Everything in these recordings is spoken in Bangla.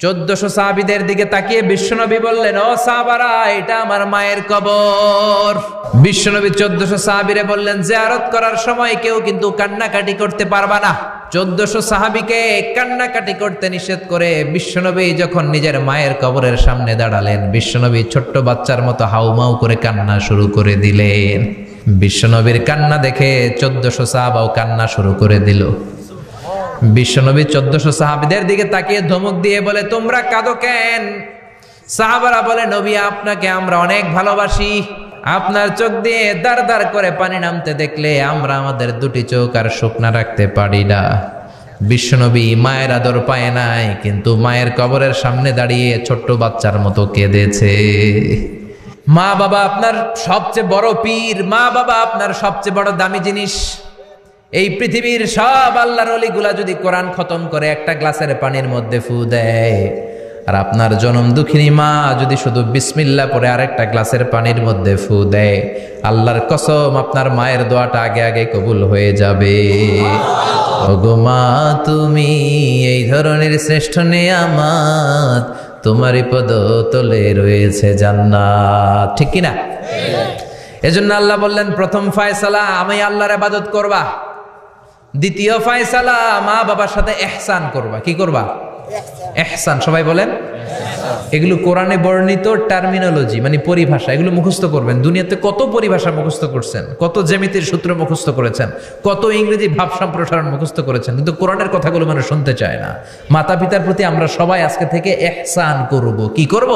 1400 সাহাবীদের দিকে তাকিয়ে বিশ্বনবী বললেন, ও সাহাবারা, এটা আমার মায়ের কবর। বিশ্বনবী 1400 সাহাবীরে বললেন, জিয়ারত করার সময় কেউ কিন্তু কান্নাকাটি করতে পারবা না। 1400 সাহাবীকে কান্নাকাটি করতে নিষেধ করে বিশ্বনবী যখন নিজের মায়ের কবরের সামনে দাঁড়ালেন, বিশ্বনবী ছোট্ট বাচ্চার মতো হাউমাউ করে কান্না শুরু করে দিলেন। বিশ্বনবীর কান্না দেখে 1400 সাহাবাও কান্না শুরু করে দিল। বিশ্বনবী 1400 সাহাবীদের দিকে তাকিয়ে ধমক দিয়ে বলে, তোমরা কাঁদো কেন? সাহাবারা বলে, নবী, আপনাকে আমরা অনেক ভালোবাসি। আপনার চোখ দিয়ে দার দার করে পানি নামতে দেখলে আমরা আমাদের দুটি চোখ আর শুকনা রাখতে পারি না। বিশ্বনবী মায়ের আদর পায় নাই, কিন্তু মায়ের কবরের সামনে দাঁড়িয়ে ছোট্ট বাচ্চার মতো কেঁদেছে। মা বাবা আপনার সবচেয়ে বড় পীর, মা বাবা আপনার সবচেয়ে বড় দামি জিনিস। এই পৃথিবীর সব আল্লাহর ওলিগুলা যদি কোরআন খতম করে একটা গ্লাসের পানির মধ্যে ফু দেয়, আর আপনার জনম দুঃখিনী মা যদি শুধু বিসমিল্লাহ পরে আরেকটা গ্লাসের পানির মধ্যে ফু দেয়, আল্লাহর কসম আপনার মায়ের দোয়াটা আগে আগে কবুল হয়ে যাবে। ওগো মা, তুমি এই ধরনের শ্রেষ্ঠ নেয়ামত, তোমারই পদতলে রয়েছে জান্নাত। ঠিক কিনা? এজন্য আল্লাহ বললেন, প্রথম ফয়সালা আমি আল্লাহর ইবাদত করবা, দ্বিতীয় ফয়সালা মা বাবার সাথে ইহসান করবা। কি করবা? ইহসান। সবাই বলেন। এগুলো কোরআনে বর্ণিত টার্মিনোলজি, মানে পরিভাষা, এগুলো মুখস্থ করবেন। দুনিয়াতে কত পরিভাষা মুখস্থ করছেন, কত জ্যামিতির সূত্র মুখস্থ করেছেন, কত ইংরেজি ভাব সম্প্রসারণ মুখস্থ করেছেন, কিন্তু কোরআনের কথাগুলো মানুষ শুনতে চায় না। মাতা পিতার প্রতি আমরা সবাই আজকে থেকে ইহসান করব। কি করব?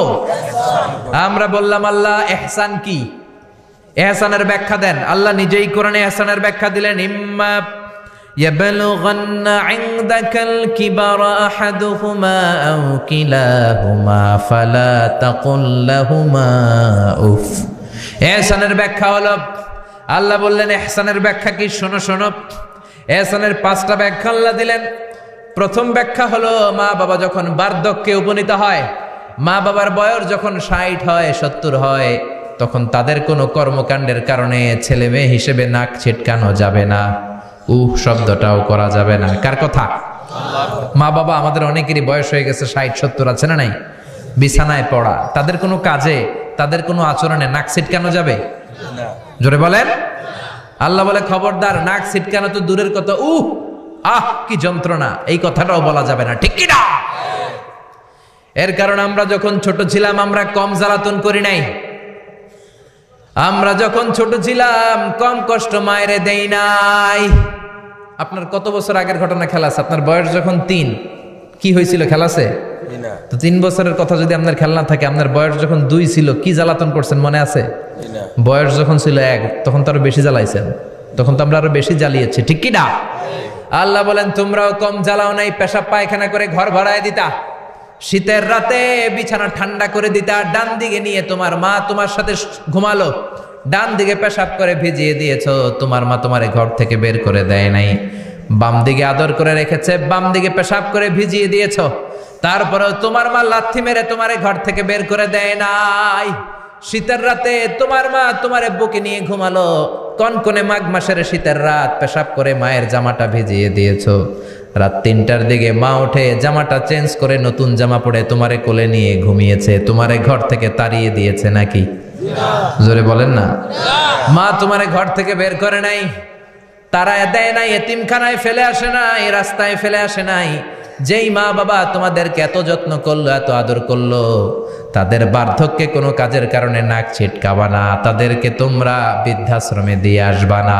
আমরা বললাম, আল্লাহ ইহসান কি? ইহসানের ব্যাখ্যা দেন। আল্লাহ নিজেই কোরআনে ইহসানের ব্যাখ্যা দিলেন, ইম্মা يبلغن عندك الكبر أحدهما أو كلاهما فلا تقل لهما أف। ইহসানের ব্যাখ্যা হলো, আল্লাহ বললেন ইহসানের ব্যাখ্যা কি? শোনো শোনো। ইহসানের 5টা ব্যাখ্যা আল্লাহ দিলেন। প্রথম ব্যাখ্যা হলো, মা বাবা যখন বার্ধক্যে উপনীত হয়, মা বাবার বয়স যখন 60 হয় 70 হয়, তখন তাদের কোনো কর্মকাণ্ডের কারণে ছেলে মেয়ে হিসেবে নাক ছিটকানো যাবে না, শব্দটাও করা যাবে না। কার কথা? মা বাবা আমাদের অনেকেরই বয়স হয়ে গেছে 60-70, আছে না নাই? বিছানায় পড়া, তাদের কোনো কাজে, তাদের কোনো আচরণে নাক ছিটকানো যাবে না। জোরে বলেন। আল্লাহ বলে, খবরদার, নাক ছিটকানো তো দূরের কথা, কি যন্ত্রণা, এই কথাটাও বলা যাবে না। ঠিক কি না? এর কারণ আমরা যখন ছোট ছিলাম আমরা কম জ্বালাতন করি নাই। আমরা যখন ছোট ছিলাম কম কষ্ট মায়েরে দেই নাই। আপনার কত বছর আগের ঘটনা খেলা আছে? আপনার বয়স যখন 3, কি হয়েছিল? খেলাছে তো 3 বছরের কথা যদি আপনার খেলনা থাকে, আপনার বয়স যখন 2 ছিল কি জ্বালাতন করছেন মনে আছে? বয়স যখন ছিল 1, তখন তো আরো বেশি জ্বালাইছেন, তখন তো আমরা আরো বেশি জ্বালিয়েছি। ঠিক কি না? আল্লাহ বলেন, তোমরাও কম জ্বালাও নাই। পেশাব পায়খানা করে ঘর ভরায় দিতা, শীতের রাতে বিছানা ঠান্ডা করে দিতা, ডান দিকে নিয়ে তোমার মা তোমার সাথে ঘুমালো, ডান দিকে পেশাব করে ভিজিয়ে দিয়েছো, তোমার মা তোমারে ঘর থেকে বের করে দেয় নাই। বাম দিকে আদর করে রেখেছে, বাম দিকে পেশাব করে ভিজিয়ে দিয়েছো, তারপরেও তোমার মা লাথি মেরে তোমারে ঘর থেকে বের করে দেয় নাই। শীতের রাতে তোমার মা তোমারে বুকে নিয়ে ঘুমালো, কনকনে মাঘ মাসের শীতের রাত, পেশাব করে মায়ের জামাটা ভিজিয়ে দিয়েছো। রাত 3টার দিকে মা উঠে জামাটা চেঞ্জ করে নতুন জামা পরে তোমারে কোলে নিয়ে ঘুমিয়েছে, তোমারে ঘর থেকে তাড়িয়ে দিয়েছে নাকি? জোরে বলেন না। মা তোমারে ঘর থেকে বের করে নাই, তাড়ায় দেয় নাই, এতিমখানায় ফেলে আসে নাই, রাস্তায় ফেলে আসে নাই। যেই মা বাবা তোমাদেরকে এত যত্ন করলো, এত আদর করলো, তাদের বার্ধক্যে কোনো কাজের কারণে নাক ছিটকাবা না, তাদেরকে তোমরা বৃদ্ধাশ্রমে দিয়ে আসবা না।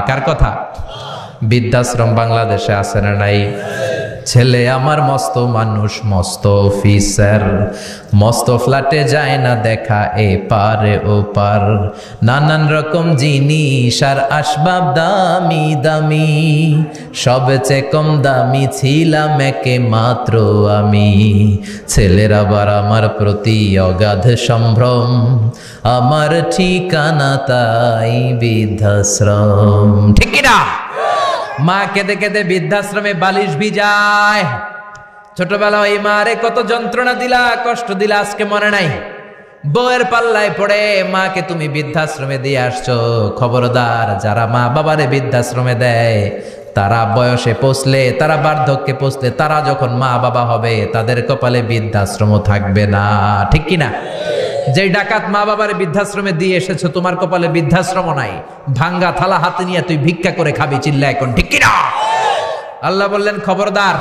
কার কথা? বৃদ্ধাশ্রম বাংলাদেশে আছে না নাই? ছেলে আমার মস্ত মানুষ, মস্ত অফিসার, মস্ত ফ্ল্যাটে যায় না দেখা এ পারে ও পার, নানান রকম জিনিস আর আসবাব দামি দামি, সবচেয়ে কম দামি ছিলাম একে মাত্র আমি। ছেলের আবার আমার প্রতি অগাধ সম্ভ্রম, আমার ঠিকানা তাই বৃদ্ধাশ্রম। ঠিক কিনা? মা কেঁদে কেঁদে বৃদ্ধাশ্রমে বালিশ ভিজায়। ছোটবেলা ওই মারে কত যন্ত্রণা দিলা, কষ্ট দিলা, আজকে মনে নাই? বউয়ের পাল্লায় পড়ে মাকে তুমি বৃদ্ধাশ্রমে দিয়ে আসছো। খবরদার, যারা মা বাবারে বৃদ্ধাশ্রমে দেয় তারা বয়সে পৌঁছলে, তারা বার্ধক্যে পৌঁছলে, তারা যখন মা বাবা হবে তাদের কপালে বৃদ্ধাশ্রম থাকবে না, ঠিক কিনা? যেই ডাকাত মা বাবার বৃদ্ধাশ্রমে দিয়ে এসেছো, তোমার কপালে বৃদ্ধাশ্রম নাই। ভাঙ্গা থালা হাতে নিয়ে তুই ভিক্ষা করে খাবি, চিল্লা এখন, ঠিক কিনা? আল্লাহ বললেন খবরদার,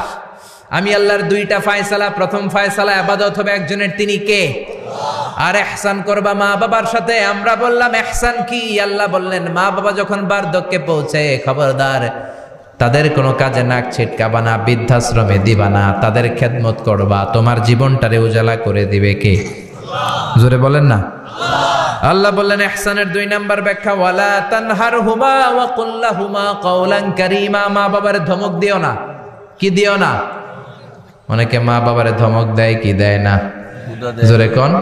আমি আল্লাহর দুইটা ফায়সালা। প্রথম ফায়সালা ইবাদত হবে একজনের, তিনি কে? আর ইহসান করবা মা বাবার সাথে। আমরা বললাম ইহসান কি? আল্লাহ বললেন মা বাবা যখন বার্ধক্যে পৌঁছে, খবরদার তাদের কোনো কাজে নাক ছিটকাবা না, বৃদ্ধাশ্রমে দিবা না, তাদের খেদমত করবা। তোমার জীবনটারে উজালা করে দিবে কে? জোরে বলেন না। আল্লাহ বললেন ইহসানের 2 নাম্বার ব্যাখ্যা, ওয়ালা তানহারহুমা ওয়া কুল লাহুমা কাওলান কারীমা। মা বাবারে ধমক দিও না। কি দিও না? অনেকে মা বাবারে ধমক দেয়, কি দেয় না? জোরে কোন?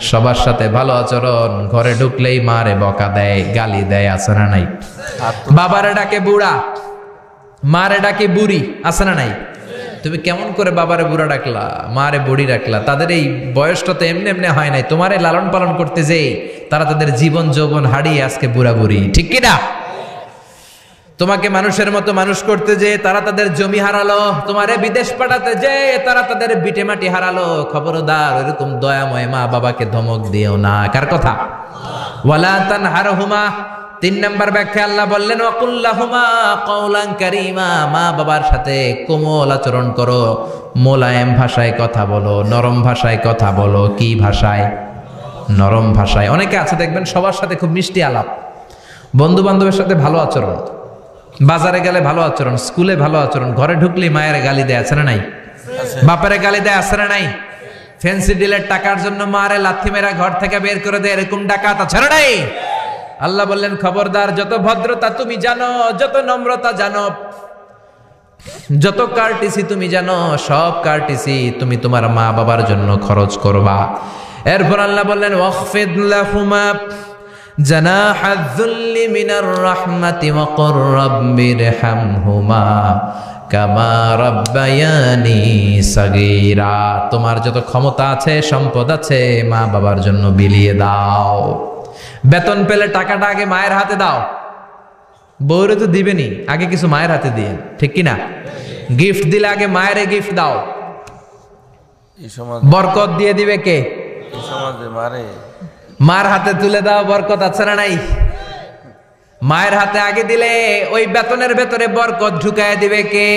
সবার সাথে ভালো আচরণ, ঘরে ঢুকলেই মারে বকা দেয়, গালি দেয়, আছে না নাই? বাবারে ডাকে বুড়া, মারে ডাকে বুড়ি, আছে না নাই? তুমি কেমন করে বাবারে বুড়া ডাকলা, মারে বুড়ি ডাকলা? তাদের এই বয়সটা তো এমনি এমনি হয় নাই। তোমারে লালন পালন করতে যে তারা তাদের জীবন যৌবন হারিয়ে আজকে বুড়া বুড়ি, ঠিক কিনা? তোমাকে মানুষের মতো মানুষ করতে যে তারা তাদের জমি হারালো, তোমারে বিদেশ পাঠাতে যে তারা তাদের বিটে মাটি হারালো। খবরদার এরকম দয়াময় মা বাবাকে ধমক দিও না। কার কথা? ওয়ালা তানহারহুমা। 3 নাম্বার ব্যাখ্যা আল্লাহ বললেন ওয়া কুল লাহুমা কাওলান কারীমা। মা বাবার সাথে কোমল আচরণ করো, মোলায়েম ভাষায় কথা বলো, নরম ভাষায় কথা বলো। কি ভাষায়? নরম ভাষায়। অনেকে আছে দেখবেন সবার সাথে খুব মিষ্টি আলাপ, বন্ধু বান্ধবের সাথে ভালো আচরণ, বাজারে গেলে ভালো আচরণ, স্কুলে ভালো আচরণ, ঘরে ঢুকলে মায়ের গালি দেয়, আছে না নাই? বাপারে গালি দেয়, আছে না নাই? ফ্যান্সি ডিলের টাকার জন্য মারে লাথি মেরা ঘর থেকে বের করে দেয়, এরকম ডাকাত আছে না নাই? আল্লাহ বললেন খবরদার, যত ভদ্রতা তুমি জানো, যত নম্রতা জানো, যত কার্টিসি তুমি জানো, সব কার্টিসি তুমি তোমার মা বাবার জন্য খরচ করবা। এরপর আল্লাহ বললেন ওয়াখফিদ লাহুমা জানাহায যুল্লি মিনার রাহমাতি ওয়া কুর রাব্বিরহামহুমা কামা রাব্বায়ানি সাগীরা। তোমার যত ক্ষমতা আছে, সম্পদ আছে, মা বাবার জন্য বিলিয়ে দাও। বেতন পেলে টাকাটা আগে মায়ের হাতে দাও। বউরে তো দিবেনি, আগে কিছু মায়ের হাতে দিয়ে, ঠিক কিনা? গিফট দিলে আগে মায়ের গিফট দাও। বরকত দিয়ে দিবে কে? মার হাতে তুলে দাও, বরকত আছে না নাই? মায়ের হাতে আগে দিলে ওই বেতনের ভেতরে বরকত ঢুকায় দিবে কে?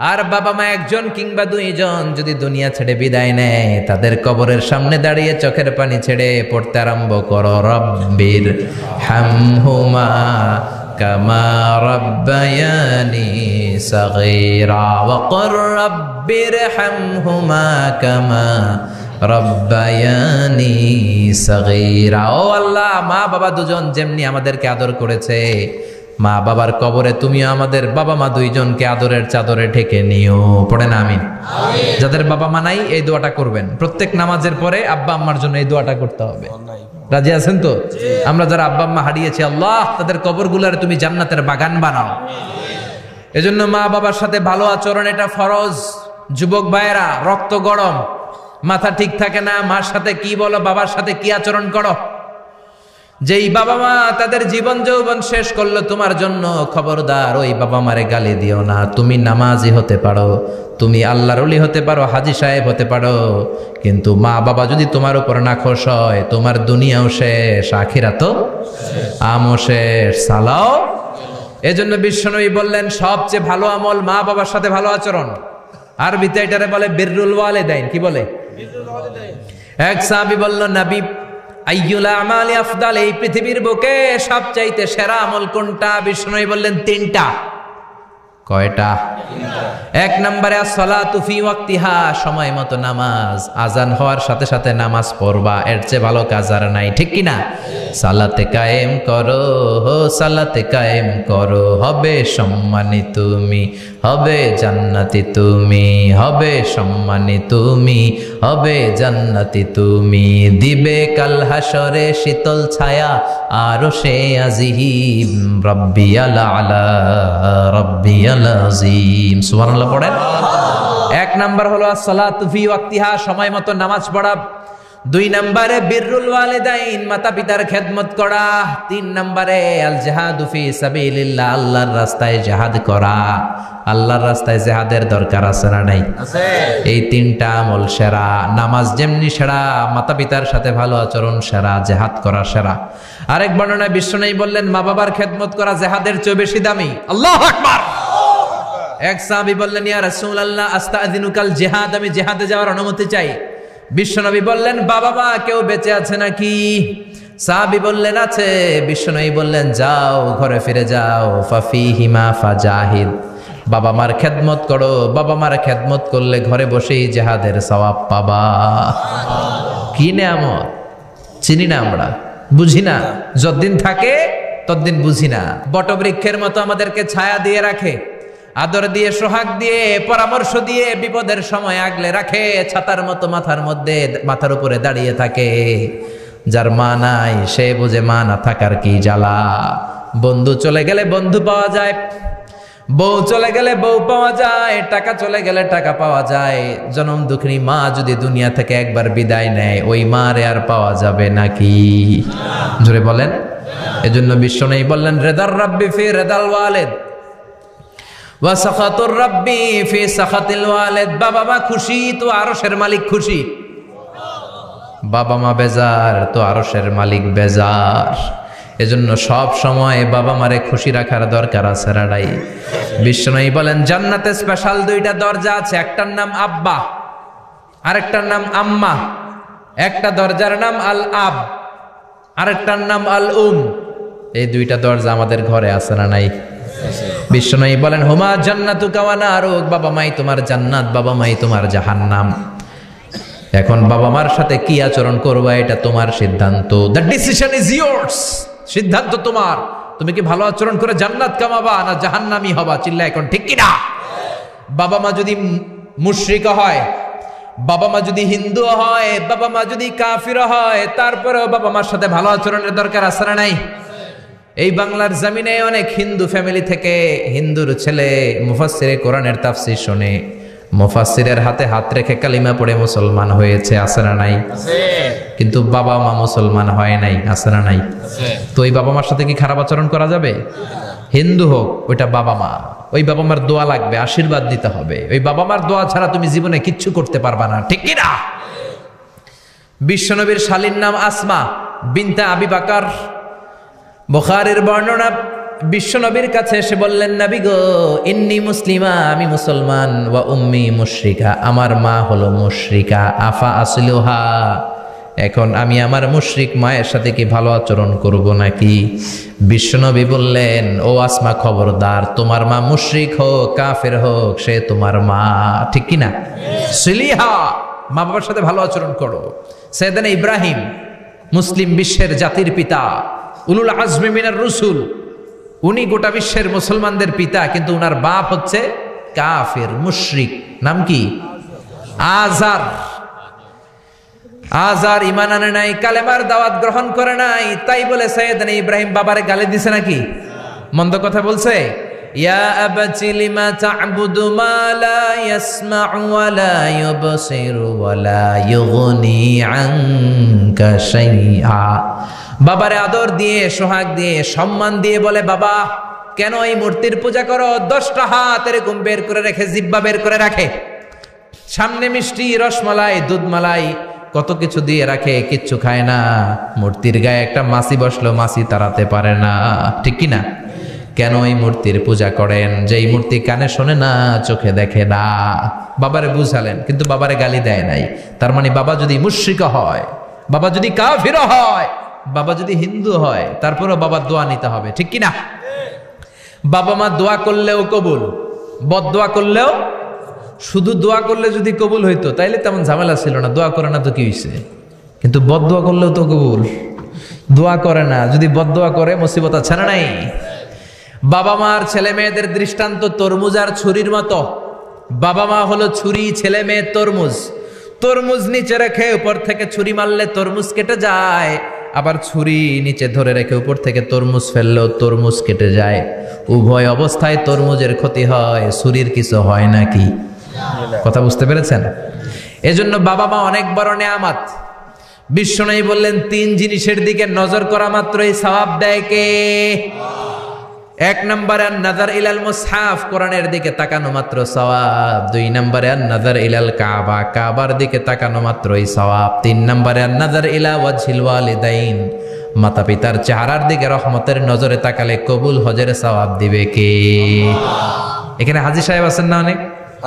আর বাবা মা একজন কিংবা 2 জন যদি দুনিয়া ছেড়ে বিদায় নেয়, তাদের কবরের সামনে দাঁড়িয়ে চোখের পানি ছেড়ে পড়তে আরম্ভ করো রব্বির হামহুমা কামা রাব্বায়ানি সাগীরা ওয়া কুর রাব্বির হামহুমা কামা রাব্বায়ানি সাগীরা। ও আল্লাহ, মা বাবা দুজন যেমনি আমাদেরকে আদর করেছে, মা বাবার কবরে তুমিও আমাদের বাবা মা 2 জনকে আদরের চাদরে ঢেকে নিও। পড়েন আমিন। যাদের বাবা মা নাই এই দোয়াটা করবেন। প্রত্যেক নামাজের পরে আব্বা আম্মার জন্য এই দোয়াটা করতে হবে। রাজি আছেন তো? আমরা যারা আব্বা আম্মা হারিয়েছি, আল্লাহ তাদের কবরগুলোরে তুমি জান্নাতের বাগান বানাও। এজন্য মা বাবার সাথে ভালো আচরণ এটা ফরজ। যুবক ভাইয়েরা, রক্ত গরম, মাথা ঠিক থাকে না, মার সাথে কি বলো, বাবার সাথে কি আচরণ করো। যেই বাবা মা তাদের জীবন যৌবন শেষ করলো তোমার জন্য, খবরদার ওই বাবা মারে গালি দিও না। তুমি নামাজি হতে পারো, তুমি আল্লাহর ওলি হতে পারো, হাজী সাহেব হতে পারো, কিন্তু মা বাবা যদি তোমার উপর নাখোশ হয়, তোমার দুনিয়াও শেষ, আখিরাতও আমও শেষ। সালাও। এজন্য বিশ্বনবী বললেন সবচেয়ে ভালো আমল মা বাবার সাথে ভালো আচরণ। আরবিতে এটারে বলে বিররুল ওয়ালিদাইন। কি বলে? এক সাহাবী বলল, নবী আইয়ুল আমালি আফদাল, এই পৃথিবীর বুকে সবচাইতে সেরা আমল কোনটা? বিষ্ণু বললেন 3টা। কয়টা? 1 নম্বরে as-সালাতু ফি ওয়াক্তিহা, সময় মতো নামাজ, আজান হওয়ার সাথে সাথে নামাজ পড়বা, এর চেয়ে ভালো কাজ আর নাই, ঠিক কিনা? সালাতে কায়েম করো, সালাতে কায়েম করো, হবে সম্মানী তুমি, হবে জান্নাতি তুমি, হবে সম্মানী তুমি, হবে জান্নাতি তুমি, দিবে কাল হাসরে শীতল ছায়া আরশে আজিম, রাব্বিয়াল আলা রাব্বিয়াল আযীম। সুবহানাল্লাহ পড়েন। 1 নাম্বার হলো as-সালাতু ফি ওয়াক্তিহা, সময় মতো নামাজ পড়া। 2 নম্বরে বিররুল ওয়ালিদাইন, মাতা পিতার খেদমত করা। 3 নম্বরে আল জিহাদু ফি সাবিলিল্লাহ, আল্লাহর রাস্তায় জিহাদ করা। আল্লাহর রাস্তায় জিহাদের দরকার আছে না নাই? আছে। এই 3টা আমল সেরা। নামাজ যেমনি সেরা, মাতা পিতার সাথে ভালো আচরণ সেরা, জিহাদ করা সেরা। আরেক বর্ণনায় বিশ্বনবী বললেন মা বাবার খেদমত করা জিহাদের চেয়ে বেশি দামি। আল্লাহু আকবার। এক সাহাবী বললেন ইয়া রাসূলুল্লাহ আস্তাযিনুকাল জিহাদ, আমি জিহাদে যাওয়ার অনুমতি চাই। বিশ্বনবী বললেন বাবা মা কেউ বেঁচে আছে নাকি? সাহাবী বললেন আছে। বিশ্বনবী বললেন যাও, ঘরে ফিরে যাও। ফাফিহিমা ফাজাহিদ, বাবা মার খেদমত করো। বাবা মার খেদমত করলে ঘরে বসেই জিহাদের সওয়াব পাবা। কি নেয়ামত, চিনি না আমরা, বুঝি না। যতদিন থাকে ততদিন বুঝি না। বটবৃক্ষের মতো আমাদেরকে ছায়া দিয়ে রাখে, আদর দিয়ে, সোহাগ দিয়ে, পরামর্শ দিয়ে, বিপদের সময় আগলে রাখে। ছাতার মতো মাথার মধ্যে, মাথার উপরে দাঁড়িয়ে থাকে। যার মা নাই সে বুঝে মা না থাকার কি জ্বালা। বন্ধু চলে গেলে বন্ধু পাওয়া যায়, বউ চলে গেলে বউ পাওয়া যায়, টাকা চলে গেলে টাকা পাওয়া যায়। জনম দুঃখিনী মা যদি দুনিয়া থেকে একবার বিদায় নেয়, ওই মারে আর পাওয়া যাবে নাকি? জোরে বলেন। এজন্য বিশ্বনবী বললেন রেদার রাব্বি ফি রেদাল ওয়ালিদ ওয়া সাখাতুর রাব্বি ফি সাখাতিল ওয়ালিদ। বাবা মা খুশি তো আরশের মালিক খুশি, বাবা মা বেজার তো আরশের মালিক বেজার। এজন্য সব সময় বাবা মারে খুশি রাখার দরকার আছে রাডাই। বিশ্বনবী বলেন জান্নাতে স্পেশাল 2টা দরজা আছে, একটার নাম আব্বা, আরেকটার নাম আম্মা। একটা দরজার নাম আল আব, আরেকটার নাম আল উম। এই 2টা দরজা আমাদের ঘরে আছে না নাই? বিশ্বনবী বলেন হুমা জান্নাতুকা ওয়া নারুক, বাবা মাই তোমার জান্নাত, বাবা মাই তোমার জাহান্নাম। এখন বাবা মার সাথে কি আচরণ করবা এটা তোমার সিদ্ধান্ত। দ্য ডিসিশন ইজ ইয়ার্স, সিদ্ধান্ত তোমার। তুমি কি ভালো আচরণ করে জান্নাত কামাবা না জাহান্নামী হবা? চিল্লা এখন ঠিক কি না? বাবা মা যদি মুশরিক হয়, বাবা মা যদি হিন্দু হয়, বাবা মা যদি কাফির হয়, তারপরেও বাবা মার সাথে ভালো আচরণের দরকার আছে না নাই? এই বাংলার জমিনে অনেক হিন্দু ফ্যামিলি থেকে হিন্দুর ছেলে মুফাসসিরে কোরআনের তাফসীর শুনে মুফাসসিরের হাতে হাত রেখে কালিমা পড়ে মুসলমান হয়েছে, আছে না নাই? কিন্তু বাবা মা মুসলমান হয় নাই, আছে না নাই? তো ওই বাবা মার সাথে কি খারাপ আচরণ করা যাবে? হিন্দু হোক, ওইটা বাবা মা, ওই বাবা মার দোয়া লাগবে, আশীর্বাদ দিতে হবে। ওই বাবা মার দোয়া ছাড়া তুমি জীবনে কিচ্ছু করতে পারবা না, ঠিক কি না? বিশ্বনবীর শালীর নাম আসমা বিনতে আবি বকর। বুখারীর বর্ণনা, বিশ্বনবীর কাছে এসে বললেন নবী গো ইন্নী মুসলিমা, আমি মুসলমান, ওয়া উম্মি মুশরিকা, আমার মা হলো মুশরিকা, আফা আসলুহা, এখন আমি আমার মুশরিক মায়ের সাথে কি ভালো আচরণ করব নাকি? বিশ্বনবী বললেন ও আসমা খবরদার, তোমার মা মুশরিক হোক কাফের হোক সে তোমার মা, ঠিক কি না? সিলিহা, মা বাবার সাথে ভালো আচরণ করো। সাইয়েদনা ইব্রাহিম মুসলিম বিশ্বের জাতির পিতা, উলুল আজমি মিনার রসুল, উনি গোটা বিশ্বের মুসলমানদের পিতা, কিন্তু উনার বাপ হচ্ছে কাফের মুশরিক। নাম কি? আজার। আজার ঈমান আনে নাই, কালেমার দাওয়াত গ্রহণ করে নাই, তাই বলে সাইয়েদনা ইব্রাহিম বাবারে গালি দিছে নাকি? মন্দ কথা বলছে? ইয়া আবাতি লিমা তা'বুদু মা লা ইয়াসমা'ু ওয়া লা ইউবসিরু ওয়া লা ইউগনি আনকা শাইআ। বাবারে আদর দিয়ে, সোহাগ দিয়ে, সম্মান দিয়ে বলে বাবা কেন এই মূর্তির পূজা করো? 10টা হাত এরকম বের করে রেখে, জিহ্বা বের করে রাখে, সামনে মিষ্টি, রসমালাই, দুধমালাই, কত কিছু দিয়ে রাখে, কিচ্ছু খায় না। মূর্তির গায়ে একটা মাছি বসলো, মাছি তাড়াতে পারে না, ঠিক কি না? কেন এই মূর্তির পূজা করেন? যে এই মূর্তি কানে শোনে না, চোখে দেখে না। বাবারে বুঝালেন, কিন্তু বাবারে গালি দেয় নাই। তার মানে বাবা যদি মুশরিক হয়, বাবা যদি কাফির হয়, বাবা যদি হিন্দু হয়, তারপরেও বাবার দোয়া নিতে হবে, ঠিক কি না? বাবা মা দোয়া করলেও কবুল, বদদোয়া করলেও। শুধু দোয়া করলে যদি কবুল হইতো তাইলে তেমন ঝামেলা ছিল না, দোয়া করে না তো কি হইছে? কিন্তু বদদোয়া করলেও তো কবুল। দোয়া করে না, যদি বদদোয়া করে মুসিবত আছে না নাই? বাবা মার ছেলে মেয়েদের দৃষ্টান্ত তরমুজ আর ছুরির মতো। বাবা মা হলো ছুরি, ছেলে মেয়ে তরমুজ। তরমুজ নিচে রেখে উপর থেকে ছুরি মারলে তরমুজ কেটে যায়, আবার ছুরি নিচে ধরে রেখে উপর থেকে তরমুজ ফেললেও তরমুজ কেটে যায়। উভয় অবস্থায় তরমুজের ক্ষতি হয়, ছুরির কিছু হয় নাকি? কথা বুঝতে পেরেছেন? এজন্য বাবা মা অনেক বড় নেয়ামত। বিশ্বনবী বললেন 3 জিনিসের দিকে নজর করা মাত্রই সওয়াব দেয় কে? 1 নম্বরে আন-নাযার ইলাল মুসহাফ, কোরআনের দিকে তাকানো মাত্র সওয়াব। 2 নম্বরে আন-নাযার ইলাল কাবা, কাবার দিকে তাকানো মাত্রই সওয়াব। 3 নম্বরে আন-নাযার ইলা ওয়াজহিল ওয়ালিদাইন, মাতা পিতার চেহারার দিকে রহমতের নজরে তাকালে কবুল হজের সওয়াব দিবে কে? এখানে হাজী সাহেব আছেন না অনেক?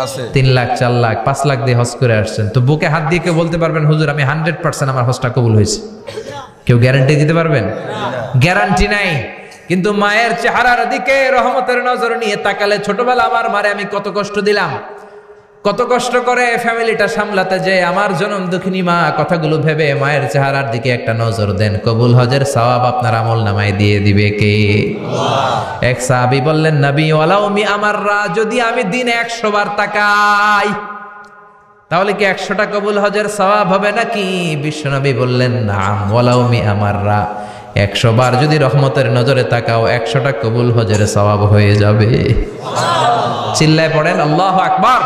আছে। 3 লাখ 4 লাখ 5 লাখ দিয়ে হজ করে আসছেন, তো বুকে হাত দিয়ে কেউ বলতে পারবেন হুজুর আমি 100% আমার হজটা কবুল হয়েছে? কেউ গ্যারান্টি দিতে পারবেন? গ্যারান্টি নাই। কিন্তু মায়ের চেহারার দিকে রহমতের নজর নিয়ে তাকালে, ছোটবেলা আমার মারে আমি কত কষ্ট দিলাম, কত কষ্ট করে ফ্যামিলিটা সামলাতে, যে আমার জনম দুঃখিনী মা, কথাগুলো ভেবে মায়ের চেহারার দিকে একটা নজর দেন, কবুল হজের সওয়াব আপনার আমলনামায় দিয়ে দিবে কে? এক সাহাবী বললেন, নবী ওয়ালাউ মি আমাররা, যদি আমি দিনে 100 বার তাকাই তাহলে কি 100টা কবুল হজের সওয়াব হবে নাকি? বিশ্বনবী বললেন, নাম ওয়ালাউ মি আমাররা, 100 বার যদি রহমতের নজরে তাকাও 100টা কবুল হজের সওয়াব হয়ে যাবে। চিল্লায় পড়েন আল্লাহু আকবার।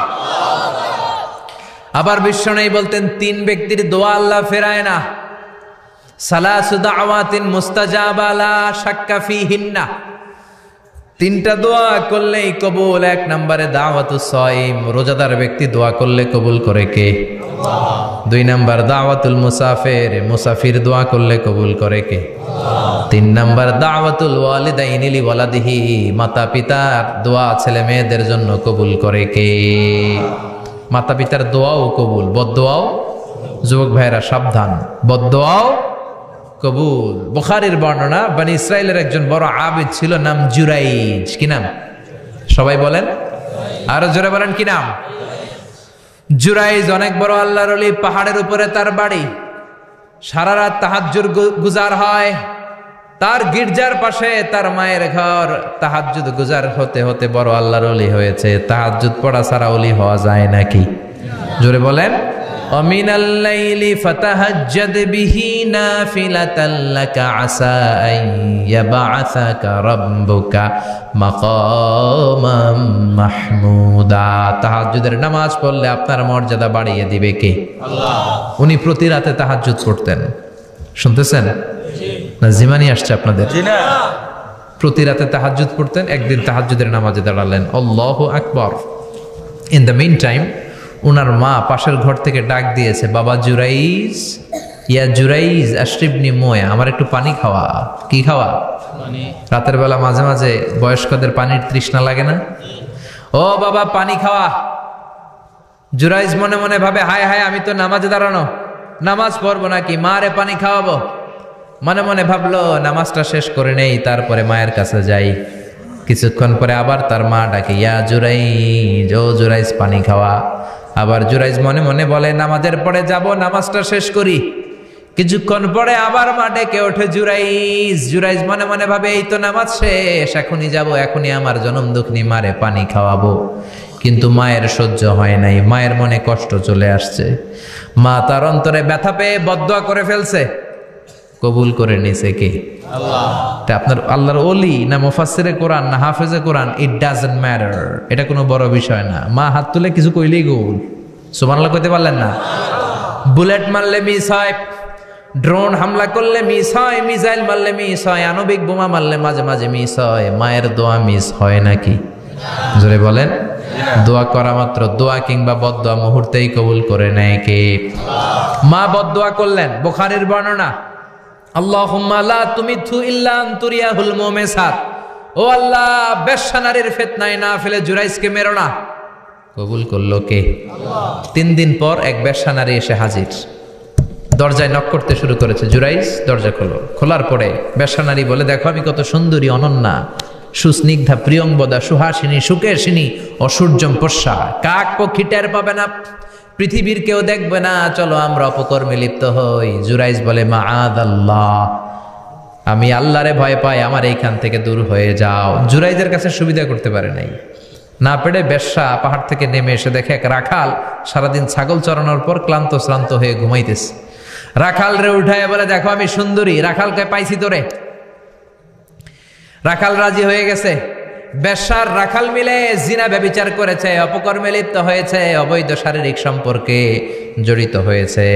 আবার বিশ্বনবী বলতেন, 3 ব্যক্তির দোয়া আল্লাহ ফেরায় না। সালাসু দাওয়াতিন মুস্তাজাবা লা শাক্কা ফিহিন্না, 3টা দোয়া করলেই কবুল। 1 নম্বরে দাওয়াতুস সাইম, রোজাদার ব্যক্তি দোয়া করলে কবুল করে কে? আল্লাহ। 2 নম্বর দাওয়াতুল মুসাফির, মুসাফির দোয়া করলে কবুল করে কে? আল্লাহ। 3 নম্বর দাওয়াতুল ওয়ালিদাইনি লি ওয়ালাদিহি, মাতা পিতার দোয়া ছেলে মেয়েদের জন্য কবুল করে কে? মাতা পিতার দোয়াও কবুল, বদদোয়াও, যুবক ভাইরা সাবধান, বদদোয়াও কবুল। বুখারীর বর্ণনা, বনি ইসরাইলের একজন বড় আবিদ ছিল, নাম জুরাইজ। কি নাম? সবাই বলেন, আরো জোরে বলেন, কি নাম? জুরাইজ অনেক বড় আল্লাহর ওলি, পাহাড়ের উপরে তার বাড়ি, সারা রাত তাহাজ্জুদ গুজার হয়। তার গির্জার পাশে তার মায়ের ঘর, তাহাজ্জুদ গুজার হতে হতে বড় আল্লাহর ওলি হয়েছে। তাহাজ্জুদ পড়া ছাড়া ওলি হওয়া যায় নাকি? জোরে বলেন। ওয়ামিনাল লাইলি ফাতাহাজ্জাদ বিহি নাফিলাতান লাকা আসা আন ইয়াবআসাকা রাব্বুকা মাকামাম মাহমুদা। তাহাজ্জুদের নামাজ পড়লে আপনার মর্যাদা বাড়িয়ে দিবে কে? আল্লাহ। উনি প্রতি রাতে তাহাজ্জুদ পড়তেন। শুনতেছেন না? জিমানি আসছে আপনাদের? জি না। প্রতি রাতে তাহাজ্জুদ পড়তেন। একদিন তাহাজ্জুদের নামাজে দাঁড়ালেন, আল্লাহু আকবার। ইন দ্য মিন টাইম উনার মা পাশের ঘর থেকে ডাক দিয়েছে, বাবা জুরাইজ, ইয়া জুরাইজ আশরিবনি মুয়া, আমার একটু পানি খাওয়া। কি খাওয়া? রাতের বেলা মাঝে মাঝে বয়স্কদের পানির তৃষ্ণা লাগে না? ও বাবা পানি খাওয়া। জুরাইজ মনে মনে ভাবে, হায় হায়, আমি তো নামাজে দাঁড়ানো, নামাজ পড়বো নাকি, মারে পানি খাওয়াবো। মনে মনে ভাবলো নামাজটা শেষ করে নেই, তারপরে মায়ের কাছে যাই। কিছুক্ষণ পরে আবার তার মা ডাকে, ইয়া জুরাইজ, ও জুরাইজ পানি খাওয়া। আবার জুরাইজ মনে মনে বলে, নামাজের পরে যাব, নামাজটা শেষ করি। কিছুক্ষণ পরে আবার মা ডেকে ওঠে, জুরাইজ। জুরাইজ মনে মনে ভাবে, এই তো নামাজ শেষ, এখনই যাব, এখনই আমার জনম দুঃখিনী মারে পানি খাওয়াবো। কিন্তু মায়ের সহ্য হয় নাই, মায়ের মনে কষ্ট চলে আসছে। মা তার অন্তরে ব্যথা পেয়ে বদদোয়া করে ফেলছে। কবুল করে নিছে কে? আল্লাহ। আপনার আল্লাহর ওলি না মুফাসসিরে কোরআন না হাফেজে কোরআন, ইট ডাজন্ট ম্যাটার, এটা কোনো বড় বিষয় না। মা হাত তুলে কিছু কইলেই কবুল। সুবহানাল্লাহ কইতে পারলেন না? বুলেট মারলে মিস হয়, ড্রোন হামলা করলে মিস হয়, মিসাইল মারলে মিস হয়, আণবিক বোমা মারলে মাঝে মাঝে মিস হয়। মায়ের দোয়া মিস হয় নাকি? জোরে বলেন। দোয়া করা মাত্র, দোয়া কিংবা বদদোয়া মুহূর্তেই কবুল করে নেয় কে? মা বদদোয়া করলেন। বুখারীর বর্ণনা, আল্লাহুম্মা লা তুমিথু ইল্লা আন তুরিয়াহুল মুমিসাত, ও আল্লাহ বেশ্যা নারীর ফিতনায় না ফেলে জুরাইজকে মেরো না। কবুল করলো কে? আল্লাহ। 3 দিন পর এক বেশ্যা নারী এসে হাজির, দরজায় নক করতে শুরু করেছে। জুরাইজ দরজা খোলো। খোলার পরে বেশ্যা নারী বলে, দেখো আমি কত সুন্দরী, অনন্যা, সুস্নিগ্ধা, প্রিয়ংবদা, সুহাসিনী, সুকেশিনী, অসূর্যম পশ্যা, কাক পক্ষী টের পাবে না, পৃথিবীর কেউ দেখবে না, চলো আমরা অপকর্মে লিপ্ত হই। জুরাইজ বলে, মাআদাল্লাহ, আমি আল্লাহরে ভয় পাই, আমার এইখান থেকে দূর হয়ে যাও। জুরাইজের কাছে সুবিধা করতে পারে নাই, না পেরে বেশ্যা পাহাড় থেকে নেমে এসে দেখে এক রাখাল সারাদিন ছাগল চড়ানোর পর ক্লান্ত শ্রান্ত হয়ে ঘুমাইতেছে। রাখাল রে উঠায় বলে, দেখো আমি সুন্দরী। রাখালকে পাইছি তোরে। রাখাল রাজি হয়ে গেছে। বেশ্যার রাখাল মিলে জিনা ব্যভিচার করেছে, অপকর্মে লিপ্ত হয়েছে, অবৈধ শারীরিক সম্পর্কে জড়িত হয়েছে।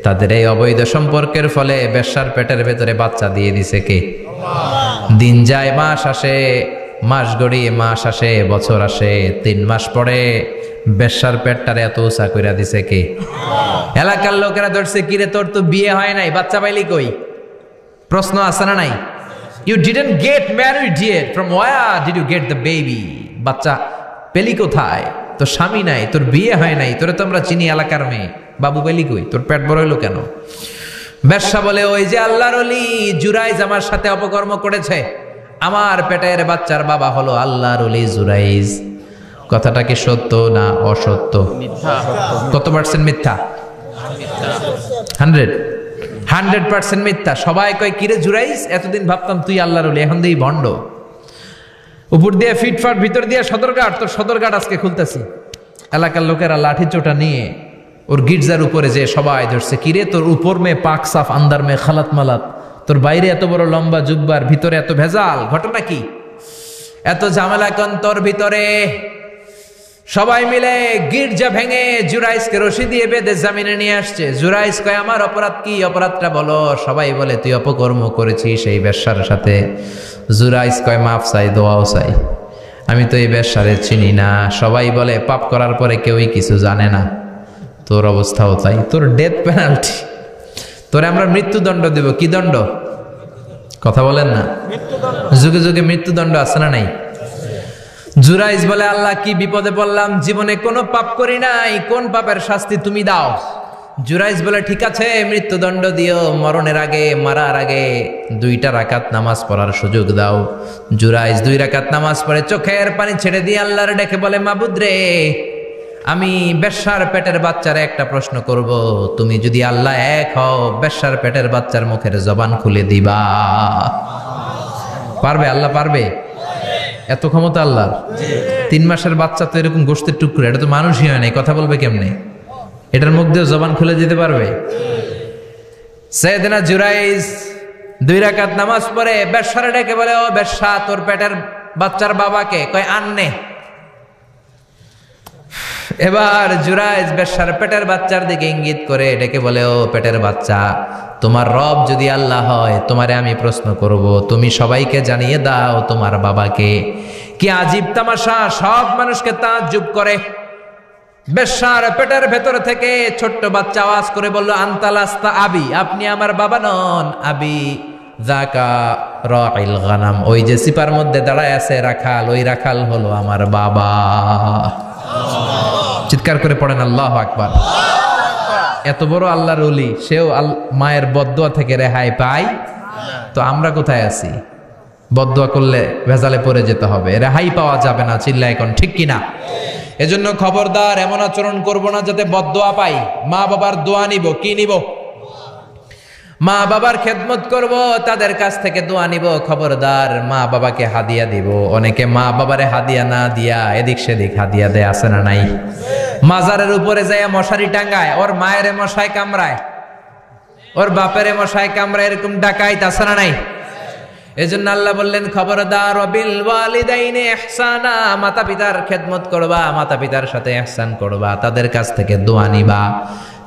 তাদের এই অবৈধ সম্পর্কের ফলে বেশ্যার পেটের ভেতরে বাচ্চা দিয়ে দিছে কে? দিন যায়, মাস আসে, মাস গড়িয়ে মাস আসে, বছর আসে, 3 মাস পরে বেশ্যার পেটটারে এত উঁচা কইরা দিছে কে? এলাকার লোকেরা ধরছে, কিরে তোর তো বিয়ে হয় নাই, বাচ্চা পাইলি কই? প্রশ্ন আছে না নাই? You didn't get married yet. From where did you get the baby? বাচ্চা পেলি কোথায়? তোর স্বামী নাই, তোর বিয়ে হয় নাই, তোরে তো আমরা চিনি এলাকার মেয়ে, বাবু পেলি কই? তোর পেট বড় হইলো কেন? বেশ্যা বলে, ওই যে আল্লাহর ওলি জুরাইজ আমার সাথে অপকর্ম করেছে, আমার পেটের বাচ্চার বাবা হলো আল্লাহর ওলি জুরাইজ। কথাটা কি সত্য না অসত্য? কত পার্সেন্ট মিথ্যা? 100% মিথ্যা। সবাই কয়, কিরে জুরাইজ, এতদিন ভাবতাম তুই আল্লাহর ওলি, এখন দিই ভণ্ড। উপর দিয়ে ফিটফাট, ভিতর দিয়ে সদরঘাট, তোর সদরঘাট আজকে খুলতেছি। এলাকার লোকেরা লাঠি চোটা নিয়ে ওর গির্জার উপরে যে সবাই ধরছে, কিরে তোর উপর মে পাক সাফ, আন্দার মে খালাত মালাত, তোর বাইরে এত বড় লম্বা জুব্বার, ভিতরে এত ভেজাল, ঘটনা কি? এত ঝামেলা কোন তোর ভিতরে? সবাই মিলে গির্জা ভেঙে জুরাইজকে রশি দিয়ে বেঁধে জামিনে নিয়ে আসছে। জুরাইজ কয়, আমার অপরাধ কি? অপরাধটা বলো। সবাই বলে, তুই অপকর্ম করেছিস এই বেশ্যার সাথে। জুরাইজ কয়, মাফ চাই, দোয়াও চাই, আমি তো এই বেশ্যারে চিনি না। সবাই বলে, পাপ করার পরে কেউই কিছু জানে না, তোর অবস্থাও তাই, তোর ডেথ পেনাল্টি, তোরে আমরা মৃত্যুদণ্ড দেব। কি দণ্ড? কথা বলেন না, যুগে যুগে মৃত্যুদণ্ড আছে না নাই? জুরাইজ বলে, আল্লাহ কি বিপদে পড়লাম, জীবনে কোনো পাপ করি নাই, কোন পাপের শাস্তি তুমি দাও? জুরাইজ বলে, ঠিক আছে মৃত্যুদণ্ড দিও, মরণের আগে, মারার আগে 2 রাকাত নামাজ পড়ার সুযোগ দাও। জুরাইজ 2 রাকাত নামাজ পড়ে চোখের পানি ছেড়ে দিয়ে আল্লাহর ডেকে বলে, মাবুদ রে, আমি বেশ্যার পেটের বাচ্চার একটা প্রশ্ন করব, তুমি যদি আল্লাহ এক হও, বেশ্যার পেটের বাচ্চার মুখের জবান খুলে দিবা। পারবে? আল্লাহ পারবে? এত ক্ষমতা আল্লাহর। 3 মাসের বাচ্চা তো এরকম গোশতের টুকরো, এটা তো মানুষই হয় না, কথা বলবে কেমনে? এটার মুখ দিয়ে জবান খুলে যেতে পারবে? সাইয়েদনা জুরাইজ 2 রাকাত নামাজ পড়ে বেশ্যার ডেকে বলে, ও বেশ্যা, তোর পেটের বাচ্চার বাবাকে? কয়, আননে। এবার জুরাইজ বেশ্যার পেটের বাচ্চার দিকে ইঙ্গিত করে ডেকে বলে, ও পেটের বাচ্চা, তোমার রব যদি আল্লাহ হয়, তোমারে আমি প্রশ্ন করব, তুমি সবাইকে জানিয়ে দাও তোমার বাবাকে। কি আজীব তামাশা, সব মানুষকে তাজ্জুব করে। বেশ্যার পেটের ভেতর থেকে ছোট্ট বাচ্চা আওয়াজ করে বলল, আনতালাস্তা আবি, আপনি আমার বাবা নন। আবি যাকা রাইল গানাম, ওই যে সিপার মধ্যে দাঁড়ায় আছে রাখাল, ওই রাখাল হলো আমার বাবা। চিৎকার করে পড়েন আল্লাহু আকবার। এত বড় আল্লাহর ওলি, সেও মায়ের বদদুয়া থেকে রেহাই পায়? তো আমরা কোথায় আছি? বদদুয়া করলে ভেজালে পড়ে যেতে হবে, রেহাই পাওয়া যাবে না। চিল্লায় এখন ঠিক কিনা? এজন্য খবরদার, এমন আচরণ করব না যাতে বদদুয়া পাই। মা বাবার দোয়া নিব। কি নিব? মা বাবার খেদমত করব, তাদের কাছ থেকে দোয়া নিব। খবরদার, মা বাবাকে হাদিয়া দিব। অনেকে মা বাবারে হাদিয়া না দিয়া এদিক সেদিক হাদিয়া দেয়, আছে না নাই? মাজারের উপরে যায় মশারি টাঙ্গায়, ওর মায়ের মশায় কামড়ায়, ওর বাপের মশায় কামড়ায়, এরকম ডাকাইত আছে না নাই? এজন্য আল্লাহ বললেন, খবরদার, ওয়াবিল ওয়ালিদাইনি ইহসানা, মাতা পিতার খেদমত করবা, মাতা পিতার সাথে ইহসান করবা, তাদের কাছ থেকে দোয়া নিবা।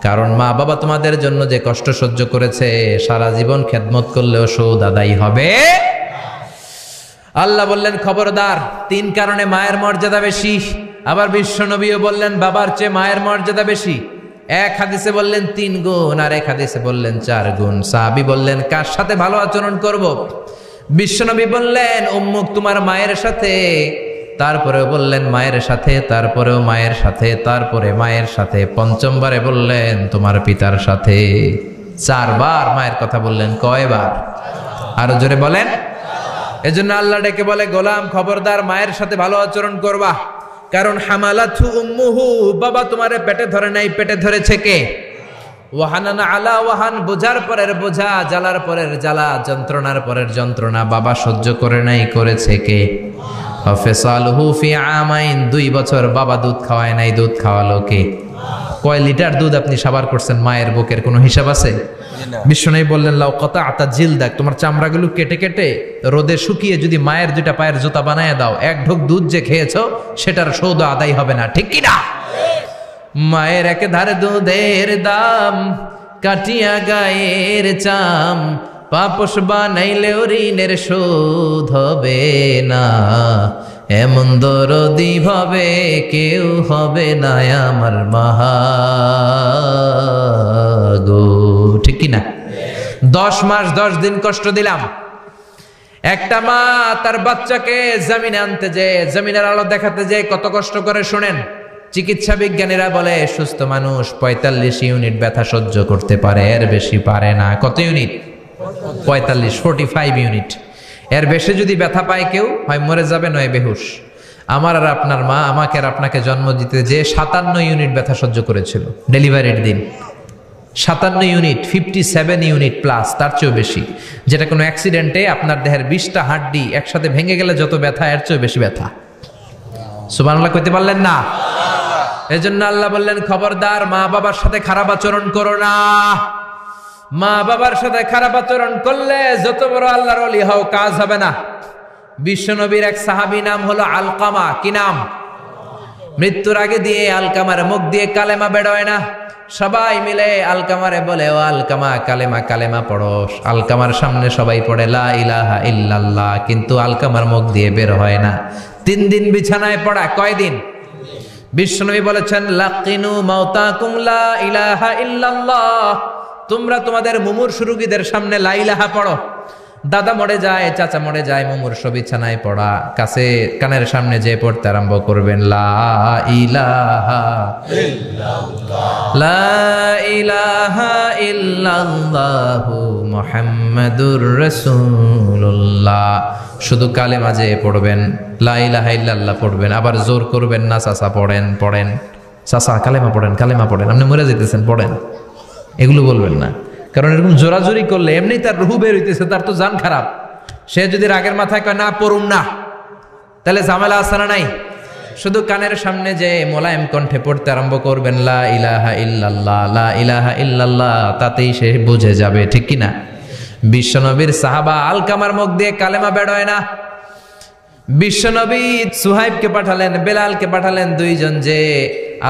কারণ মা বাবা তোমাদের জন্য যে কষ্ট সহ্য করেছে, সারা জীবন খেদমত করলেও সুদ আদায় হবে। আল্লাহ বললেন, খবরদার, 3 কারণে মায়ের মর্যাদা বেশি। আবার বিশ্ব নবীও বললেন, বাবার চেয়ে মায়ের মর্যাদা বেশি। এক হাদিসে বললেন 3 গুণ, আর এক হাদিসে বললেন 4 গুণ। সাহাবী বললেন, কার সাথে ভালো আচরণ করব? বিশ্বনবী বললেন, উম্মুক, তোমার মায়ের সাথে। তারপরেও বললেন মায়ের সাথে, তারপরেও মায়ের সাথে, তারপরে মায়ের সাথে, 5মবারে বললেন তোমার পিতার সাথে। 4 বার মায়ের কথা বললেন। কয়বার? আরো জোরে বলেন। এজন্য আল্লাহ ডেকে বলে, গোলাম, খবরদার, মায়ের সাথে ভালো আচরণ করবা। কারণ হামালাতহু উম্মুহু, বাবা তোমারে পেটে ধরে নাই, পেটে ধরেছে কে? ওয়াহানানা আলা ওয়াহান, বোঝার পরের বোঝা, জ্বালার পরের জ্বালা, যন্ত্রণার পরের যন্ত্রণা বাবা সহ্য করে নাই, করেছে কে? ফিসালুহু ফি আমাইন, 2 বছর বাবা দুধ খাওয়ায় নাই, দুধ খাওয়ালো কে? কয় লিটার দুধ আপনি সাবার করছেন মায়ের বুকের কোনো হিসাব আছে? বিশ্বনবী বললেন লাউ কাতাআতা জিলদাক, তোমার চামড়াগুলো কেটে কেটে রোদে শুকিয়ে যদি মায়ের দুইটা পায়ের জুতা বানায় দাও, এক ঢোক দুধ যে খেয়েছো সেটার সৌদ আদায় হবে না, ঠিক কি না? মায়ের এক ধারে দুধের দাম, কাটিয়া গায়ের চাম, পাপস বানাইলেও ঋণের শোধ হবে না, এমন দরদি ভাবে কেউ হবে না আমার মাগো, ঠিক কি না? 10 মাস 10 দিন কষ্ট দিলাম। একটা মা তার বাচ্চাকে জমিনে আনতে যে, জমিনের আলো দেখাতে যে কত কষ্ট করে শুনেন। চিকিৎসা বিজ্ঞানীরা বলে সুস্থ মানুষ 45 ইউনিট ব্যথা সহ্য করতে পারে, এর বেশি পারে না। কত ইউনিট? 45 ইউনিট। এর বেশি যদি ব্যথা পায় কেউ হয় মরে যাবে, নয় বেহুশ। আমার আর আপনার মা আমাকে আর আপনাকে জন্ম দিতে যে 57 ইউনিট ব্যথা সহ্য করেছিল ডেলিভারির দিন। 57 ইউনিট, 57 ইউনিট প্লাস, তার চেয়েও বেশি। যেটা কোনো অ্যাক্সিডেন্টে আপনার দেহের 20টা হাড্ডি একসাথে ভেঙে গেলে যত ব্যথা, এর চেয়েও বেশি ব্যথা। সুবহানাল্লাহ কইতে পারলেন না? এজন্য আল্লাহ বললেন খবরদার মা বাবার সাথে খারাপ আচরণ করো না। মা বাবার সাথে খারাপ আচরণ করলে যত বড় আল্লাহর ওলি হও কাজ হবে না। বিশ্বনবীর এক সাহাবী নাম হলো আলকামা। কি নাম? মৃত্যুর আগে দিয়ে আলকামার মুখ দিয়ে কালেমা বেরোয় না। সবাই মিলে আলকামারে বলে, ও আলকামা কালেমা কালেমা পড়ো। আলকামার সামনে সবাই পড়ে লা ইলাহা ইল্লাল্লাহ, কিন্তু আলকামার মুখ দিয়ে বের হয় না। 3 দিন বিছানায় পড়া। কয়দিন? বিশ্বনবী বলেছেন লাকিনু মাউতাকুম লা ইলাহা ইল্লাল্লাহ, তোমরা তোমাদের মুমূর্ষু রোগীদের সামনে লা ইলাহা পড়ো। দাদা মরে যায়, চাচা মরে যায়, মুমূর্ষু বিছানায় পড়া, কাছে কানের সামনে যে পড়তে আরম্ভ করবেন লা ইলাহা ইল্লাল্লাহ, লা ইলাহা ইল্লাল্লাহু মুহাম্মাদুর রাসূলুল্লাহ। শুধু কালেমা যে পড়বেন, লা ইলাহা ইল্লাল্লাহ পড়বেন, আবার জোর করবেন না চাচা পড়েন পড়েন, চাচা কালেমা পড়েন কালেমা পড়েন, আপনি মরে যেতেছেন পড়েন, এগুলো বলবেন না। কারণ এরকম জোরাজোরি করলে এমনি তার রুহু বের হইতেছে, তার তো জান খারাপ। সে যদি রাগের মাথায় কয় না পড়ুম না, তাহলে ঝামেলা আছে না নাই? শুধু কানের সামনে যে মোলায়েম কণ্ঠে পড়তে আরম্ভ করবেন লা ইলাহা ইল্লাল্লাহ, লা ইলাহা ইল্লাল্লাহ, তাতেই সে বুঝে যাবে, ঠিক কি না? বিশ্বনবীর সাহাবা আলকামার মুখ দিয়ে কালেমা বেরোয় না। বিশ্বনবী সুহাইবকে পাঠালেন, বেলালকে পাঠালেন, দুইজন যে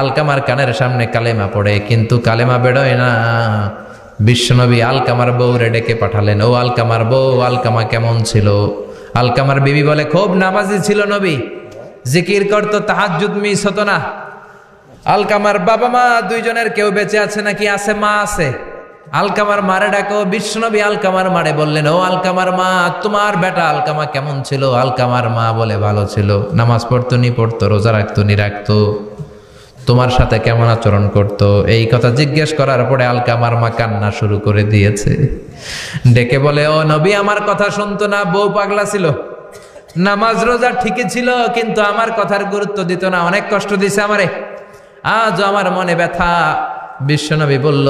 আলকামার কানের সামনে কালেমা পড়ে, কিন্তু কালেমা বেরোয় না। বিশ্বনবী আলকামার বউরে ডেকে পাঠালেন, ও আলকামার বউ, আলকামা কেমন ছিল? আলকামার বিবি বলে খুব নামাজি ছিল নবী, জিকির করতো, তাহাজ্জুদ মিস হতো না। আলকামার বাবা মা দুইজনের কেউ বেঁচে আছে নাকি? আছে, মা আছে। আলকামার মারে ডাকো। বিশ্বনবী আলকামার মারে বললেন, ও আলকামার মা, তোমার বেটা আলকামা কেমন ছিল? আলকামার মা বলে ভালো ছিল, নামাজ পড়তো নি পড়তো, রোজা রাখতো নি রাখতো, তোমার সাথে কেমন আচরণ করতো? এই কথা জিজ্ঞেস করার পরে আলকামার মা কান্না শুরু করে দিয়েছে। ডেকে বলে, ও নবী, আমার কথা শুনতো না, বউ পাগলা ছিল, নামাজ রোজা ঠিকই ছিল, কিন্তু আমার কথার গুরুত্ব দিত না, অনেক কষ্ট দিছে আমারে, আজ আমার মনে ব্যথা। বিশ্বনবী বলল,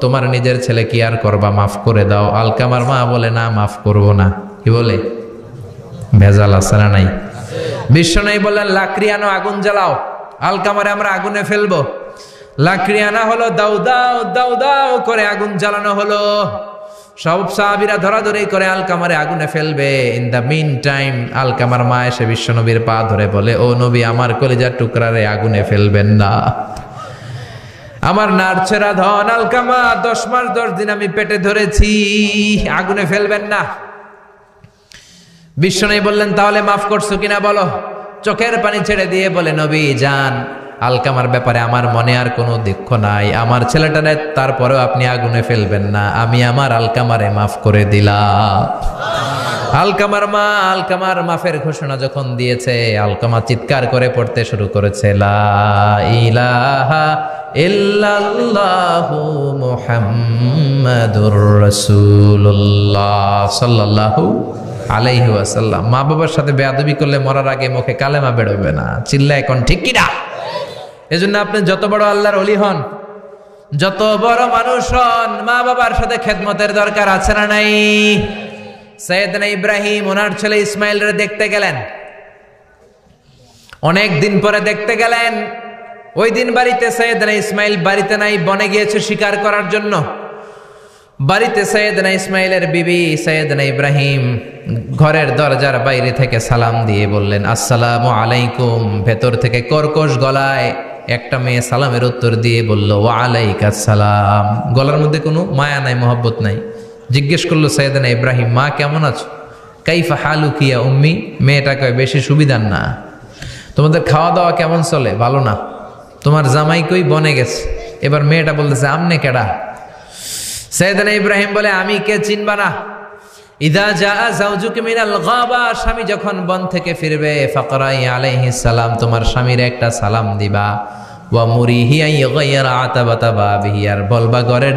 তোমার নিজের ছেলে কি আর করবা, মাফ করে দাও। আলকামার মা বলে, না মাফ করব না। কি বলে? ভেজাল আছে না নাই? বিশ্বনবী বললেন, লাকড়ি আনো, আগুন জ্বালাও, আলকামারে আমরা আগুনে ফেলবো। লাকড়ি আনা হলো, দাও দাও দাও দাও করে আগুন জ্বালানো হলো। সব সাহাবীরা ধরাধরি করে আলকামারে আগুনে ফেলবে। ইন দ্য মিন টাইম আলকামার মা এসে বিশ্বনবীর পা ধরে বলে, ও নবী, আমার কলিজার টুকরারে আগুনে ফেলবেন না, আমার নারছেরা ধন আলকামা 10 মাস 10 দিন আমি পেটে ধরেছি, আগুনে ফেলবেন না। বিশ্বনবী বললেন, তাহলে মাফ করছো কিনা বলো। চোখের পানি ছেড়ে দিয়ে বলে, নবী যান, আলকামার ব্যাপারে আমার মনে আর কোনো দুঃখ নাই, আমার ছেলেটারে তারপরেও আপনি আগুনে ফেলবেন না, আমি আমার আলকামারে মাফ করে দিলাম। আলকামার মা আলকামার মাফের ঘোষণা যখন দিয়েছে, আলকামা চিৎকার করে পড়তে শুরু করেছে, লা ইলাহা ইল্লাল্লাহু মুহাম্মাদুর রাসূলুল্লাহ সাল্লাল্লাহু আলাইহি ওয়াসাল্লাম। মা বাবার সাথে বেয়াদবি করলে মরার আগে মুখে কালেমা বেরোবে না। চিল্লা এখন ঠিক কি না? এজন্য আপনি যত বড় আল্লাহর ওলি হন, যত বড় মানুষ হন, মা বাবার সাথে খেদমতের দরকার আছে না নাই? সাইয়েদনা ইব্রাহিম ওনার ছেলে ইসমাইলরে দেখতে গেলেন, অনেক দিন পরে দেখতে গেলেন। ওই দিন বাড়িতে সাইয়েদনা ইসমাইল বাড়িতে নাই, বনে গিয়েছে শিকার করার জন্য। বাড়িতে সাইয়েদনা ইসমাইলের বিবি সাইয়েদনা ইব্রাহিম ঘরের দরজার বাইরে থেকে সালাম দিয়ে বললেন আসসালামু আলাইকুম। ভেতর থেকে কর্কশ গলায় একটা মেয়ে সালামের উত্তর দিয়ে বলল ওয়া আলাইকাস সালাম। গলার মধ্যে কোনো মায়া নাই, মহব্বত নাই। জিজ্ঞেস করলো সাইয়েদনা ইব্রাহিম, মা কেমন আছো? কাইফা হালুকি ইয়া উম্মি। মেয়েটা কয় বেশি সুবিধার না। তোমাদের খাওয়া দাওয়া কেমন চলে? ভালো না। তোমার জামাই কই? বনে গেছে। এবার মেয়েটা বলতেছে আমনে কেডা? সাইয়েদনা ইব্রাহিম বলে আমি কে চিনবা না? ইদা জাআ যাওজুকা মিনাল গাবা, স্বামী যখন বন থেকে ফিরবে ফাকরাই আলাইহিস সালাম, তোমার স্বামীর একটা সালাম দিবা। ওয়া মুরিহি আইগাইরা আতাবাতা বাবিহি, আর বলবা ঘরের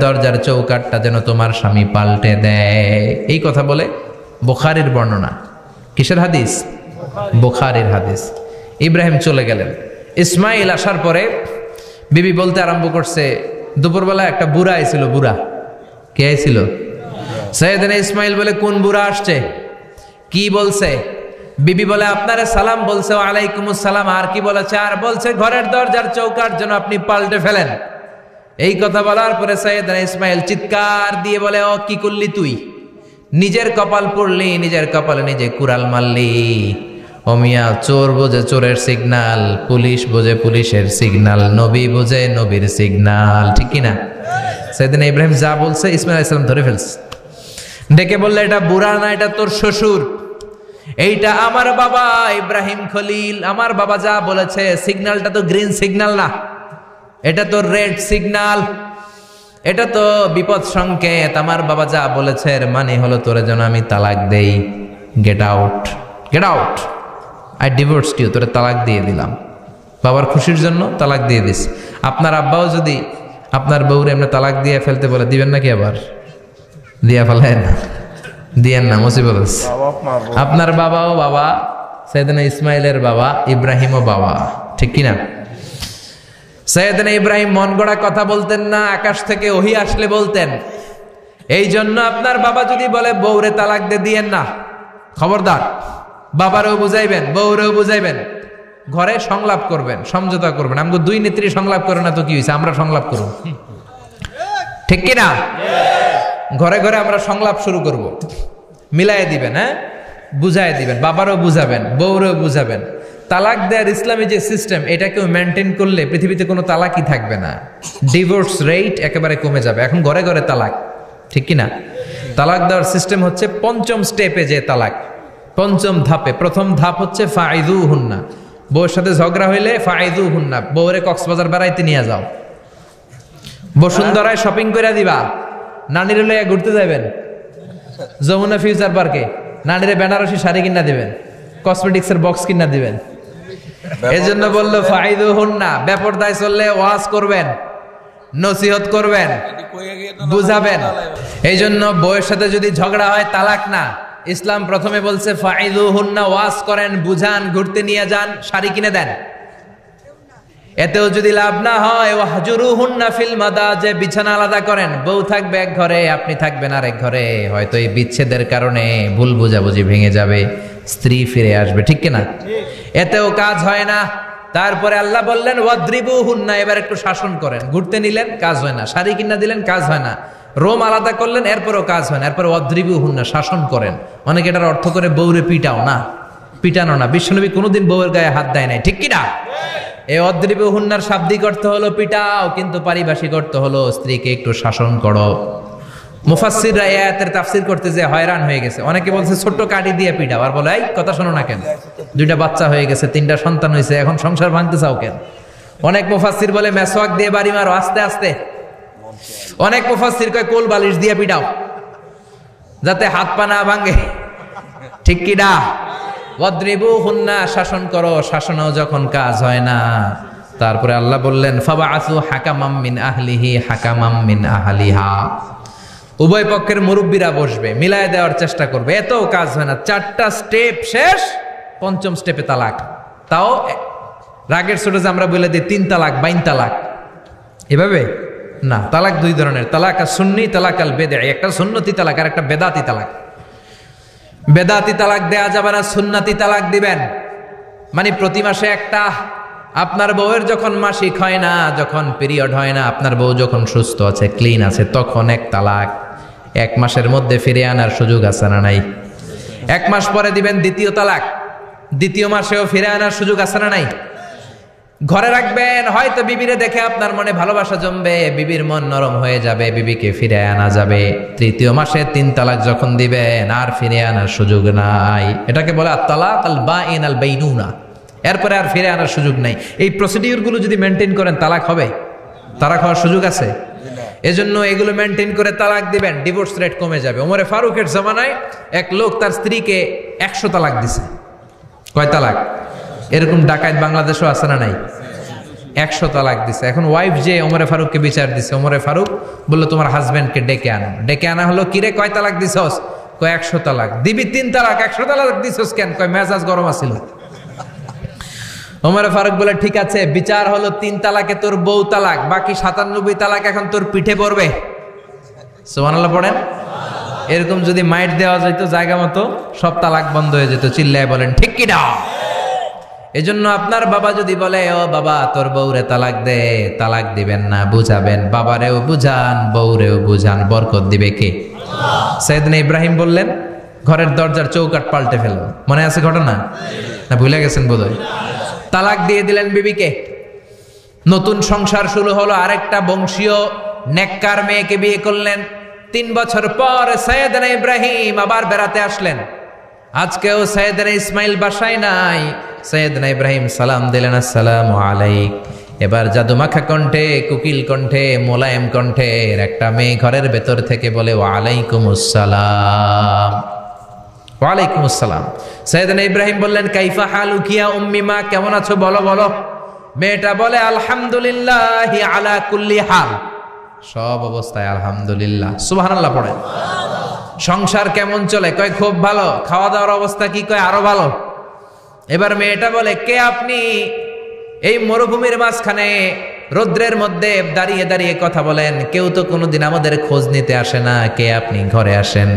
দরজার চৌকাটটা যেন তোমার স্বামী পাল্টে দেয়। এই কথা বলে বুখারীর বর্ণনা। কিসের হাদিস? বুখারীর হাদিস। ইব্রাহিম চলে গেলেন। ইসমাইল আসার পরে বিবি বলতে আরম্ভ করছে, দুপুরবেলা একটা বুড়া আইছিল। বুড়া কে আইছিল? সাইয়েদনা ইসমাইল বলে কোন বুড়া আসছে? কি বলছে? বিবি বলে আপনারে সালাম বলছে, ওয়া আলাইকুমুস সালাম। আর কি বলেছে? আর বলছে ঘরের দরজার চৌকাট যেন আপনি পাল্টে ফেলেন। এই কথা বলার পরে সাইয়েদনা ইসমাইল চিৎকার দিয়ে বলে ও কি করলি তুই? নিজের কপাল পড়লি, নিজের কপালে নিজে কুড়াল মারলি। ও মিয়া, চোর বোঝে চোরের সিগনাল, পুলিশ বোঝে পুলিশের সিগনাল, নবী বোঝে নবীর সিগনাল, ঠিক কিনা? সাইয়েদনা ইব্রাহিম যা বলছে ইসমাইল আলাইহিস সালাম ধরে ফেলছে। ডেকে বললে এটা বুড়া না, এটা তোর শ্বশুর, এইটা আমার বাবা ইব্রাহিম খলিল। আমার বাবা যা বলেছে, সিগন্যালটা তো গ্রিন সিগন্যাল না, এটা তো রেড সিগন্যাল, এটা তো বিপদ সংকেত। আমার বাবা যা বলেছে এর মানে হলো তোরে যেন আমি তালাক দেই। Get out, get out, I divorced you, তোরে তালাক দিয়ে দিলাম। বাবার খুশির জন্য তালাক দিয়ে দিস। আপনার আব্বাও যদি আপনার বউরে এমনি তালাক দিয়ে ফেলতে বলে, দিবেন নাকি? আবার দিয়া ফেলেন, দিয়েন না, মুসিবত আছে। আপনার বাবাও বাবা, সাইয়েদনা ইসমাইলের বাবা, ইব্রাহিমও বাবা, ঠিক কিনা? সাইয়েদনা ইব্রাহিম মন গড়া কথা বলতেন না, আকাশ থেকে ওহী আসলে বলতেন। এই জন্য আপনার বাবা যদি বলে বউরে তালাক দিয়েন না, খবরদার, বাবারেও বুঝাইবেন, বউরেও বুঝাইবেন, ঘরে সংলাপ করবেন, সমঝোতা করবেন। আমাকে দুই নেত্রী সংলাপ করে না তো কি হয়েছে, আমরা সংলাপ করব, ঠিক কিনা? ঘরে ঘরে আমরা সংলাপ শুরু করব, মিলাই দিবেন, হ্যাঁ, বুঝাই দিবেন, বাবারও বুঝাবেন, বউরেও বুঝাবেন। তালাক দেওয়ার ইসলামী যে সিস্টেম, এটাকেও মেনটেন করলে পৃথিবীতে কোনো তালাকই থাকবে না। ডিভোর্স রেট একেবারে কমে যাবে। এখন ঘরে ঘরে তালাক, ঠিক কিনা? তালাক দেওয়ার সিস্টেম হচ্ছে পঞ্চম স্টেপে যে তালাক, পঞ্চম ধাপে। প্রথম ধাপ হচ্ছে ফাইদুহুন্না, বউর সাথে ঝগড়া হইলে ফাইদুহুন্না, বউরে কক্সবাজার বেড়াইতে নিয়ে যাও, বসুন্ধরায় শপিং করে দিবা, নানিরে লইয়া ঘুরতে যাবেন, যমুনা ফিউচার পার্কে নানিরে বেনারসি শাড়ি কিনা দিবেন, কসমেটিক্সের বক্স কিনা দিবেন। এজন্য বললো ফাইদুহুন্না, বেপরদায় চললে ওয়াজ করবেন, নসিহত করবেন, বুঝাবেন। এই জন্য বউয়ের সাথে যদি ঝগড়া হয় তালাক না, ইসলাম প্রথমে বলছে ফাইদুহুন্না, ওয়াজ করেন, বুঝান, ঘুরতে নিয়ে যান, শাড়ি কিনে দেন। এতেও যদি লাভ না হয় ওয়াহজুরুহুন্না ফিল মাদাজি, বিছানা আলাদা করেন, বউ থাকবে এক ঘরে, আপনি থাকবেন আরেক ঘরে। হয়তো এই বিচ্ছেদের কারণে ভুল বুঝাবুঝি ভেঙে যাবে, স্ত্রী ফিরে আসবে, ঠিক কিনা? এতেও কাজ হয় না। তারপরে আল্লাহ বললেন ওয়াদ্রিবুহুন্না, এবার একটু শাসন করেন। ঘুরতে নিলেন, কাজ হয় না, শাড়ি কিনা দিলেন, কাজ হয় না, রোম আলাদা করলেন, এরপরও কাজ হয় না, এরপর ওয়াদ্রিবুহুন্না, শাসন করেন। অনেকে এটার অর্থ করে বউরে পিটাও না, পিটানো না। বিশ্বনবী কোনোদিন বউয়ের গায়ে হাত দেয় নাই, ঠিক কিনা? এই অদ্রিবুহুন্নার শাব্দিক অর্থ হলো পিটাও, কিন্তু পারিভাষিক অর্থ হলো স্ত্রীকে একটু শাসন করো। মুফাসসিররা এই আয়াতের তাফসীর করতে যে হয়রান হয়ে গেছে। অনেকে বলছে ছোট্ট কাঠি দিয়ে পিটাও, আর বলে এই কথা শোনো না কেন, দুইটা বাচ্চা হয়ে গেছে, 3টা সন্তান হয়েছে, এখন সংসার ভাঙতে চাও কেন? অনেক মুফাসসির বলে মেসওয়াক দিয়ে বাড়ি মারো আস্তে আস্তে। অনেক মুফাসসির কয় কোল বালিশ দিয়ে পিটাও, যাতে হাত পা না ভাঙে, ঠিক কি না? ওয়াদ্রিবুহুন্না, শাসন করো। শাসনও যখন কাজ হয় না, তারপরে আল্লাহ বললেন ফাবাআসু হাকামাম মিন আহলিহি হাকামাম মিন আহলিহা, উভয় পক্ষের মুরব্বীরা বসবে, মিলায় দেওয়ার চেষ্টা করবে। এতও কাজ হয় না, 4টা স্টেপ শেষ, 5ম স্টেপে তালাক। তাও রাগের ছোট যে আমরা বলে দিই 3 তালাক, 22 তালাক, এভাবে না। তালাক 2 ধরনের, তালাক আর সুন্নি, তালাক আল বেদঈ। একটা সুন্নতি তালাক আর একটা বেদাতি তালাক। বেদাতি তালাক দেয়া যাবে না, সুন্নতি তালাক দিবেন। মানে প্রতি মাসে একটা, আপনার বউয়ের যখন মাসিক হয় না, যখন পিরিয়ড হয় না, আপনার বউ যখন সুস্থ আছে, ক্লিন আছে, তখন এক তালাক। 1 মাসের মধ্যে ফিরে আনার সুযোগ আছে না নাই? 1 মাস পরে দিবেন দ্বিতীয় তালাক, দ্বিতীয় মাসেও ফিরে আনার সুযোগ আছে না নাই? ঘরে রাখবেন, হয়তো বিবিরে দেখে আপনার মনে ভালোবাসা জমবে, বিবির মন নরম হয়ে যাবে, বিবিকে ফিরে আনা যাবে। তৃতীয় মাসে 3 তালাক যখন দিবেন, আর ফিরে আনার সুযোগ নাই। এটাকে বলে আত-তালাক আল-বাইন আল-বাইনুনা। এরপরে আর ফিরে আনার সুযোগ নাই। এই প্রসিডিউরগুলো যদি মেনটেন করেন, তালাক হবে? তালাক হওয়ার সুযোগ আছে? এজন্য এগুলো মেনটেন করে তালাক দিবেন, ডিভোর্স রেট কমে যাবে। ওমরে ফারুকের জামানায় এক লোক তার স্ত্রীকে 100 তালাক দিছে। কয় তালাক? এরকম ডাকাত বাংলাদেশও আছে না নাই? 100 তালাক দিছে। এখন ওয়াইফ যে ওমরে ফারুককে বিচার দিছে, ওমরে ফারুক বললো তোমার হাজবেন্ডকে ডেকে আনো। ডেকে আনা হলো, কিরে কয় তালাক দিছস? কয় 100 তালাক। দিবি 3 তালাক, 100 তালাক দিছস কেন? কয় মেজাজ গরম আছিল। ওমরে ফারুক বলে ঠিক আছে, বিচার হলো 3 তালাকে তোর বউ তালাক, বাকি 97 তালাক এখন তোর পিঠে পড়বে। সুবহানাল্লাহ পড়েন। এরকম যদি মাইট দেওয়া যেত জায়গা মতো, সব তালাক বন্ধ হয়ে যেত। চিল্লায় বলেন ঠিক কি না? এজন্য আপনার বাবা যদি বলে ও বাবা তোর বউরে তালাক দে, তালাক দিবেন না, বুঝাবেন। বাবারেও বুঝান, বউরেও বুঝান, বরকত দিবে কে? সাইয়েদনা ইব্রাহিম বললেন ঘরের দরজার চৌকাঠ পাল্টে ফেললো। মনে আছে ঘটনা? না ভুলে গেছেন বোধহয়? তালাক দিয়ে দিলেন বিবিকে। নতুন সংসার শুরু হলো। আরেকটা বংশীয় নেককার মেয়েকে বিয়ে করলেন। 3 বছর পর সাইয়েদনা ইব্রাহিম আবার বেড়াতে আসলেন। আজকেও সাইয়েদনা ইসমাইল বাসায় নাই। সাইয়েদনা ইব্রাহিম সালাম দিলেন, আসসালামু আলাইক। এবার জাদুমাখা কণ্ঠে, কুকিল কণ্ঠে, মোলায়েম কণ্ঠের একটা মেয়ে ঘরের ভেতর থেকে বলে ওয়ালাইকুমুস সালাম। ওয়ালাইকুমুস সালাম। সাইয়েদনা ইব্রাহিম বললেন কাইফা হালুকি ইয়া উম্মি, মা কেমন আছো বলো বলো। মেয়েটা বলে আলহামদুলিল্লাহি আলা কুল্লি হাল, সব অবস্থায় আলহামদুলিল্লাহ। সুবহানাল্লাহ পড়েন। সংসার কেমন চলে? কয় খুব ভালো। খাওয়া দাওয়ার অবস্থা কি? কয় আরো ভালো। এবার মেয়েটা বলে কে আপনি? এই মরুভূমির মাঝখানে রৌদ্রের মধ্যে দাঁড়িয়ে দাঁড়িয়ে কথা বলেন, কেউ তো কোনোদিন আমাদের খোঁজ নিতে আসে না, কে আপনি? ঘরে আসেন।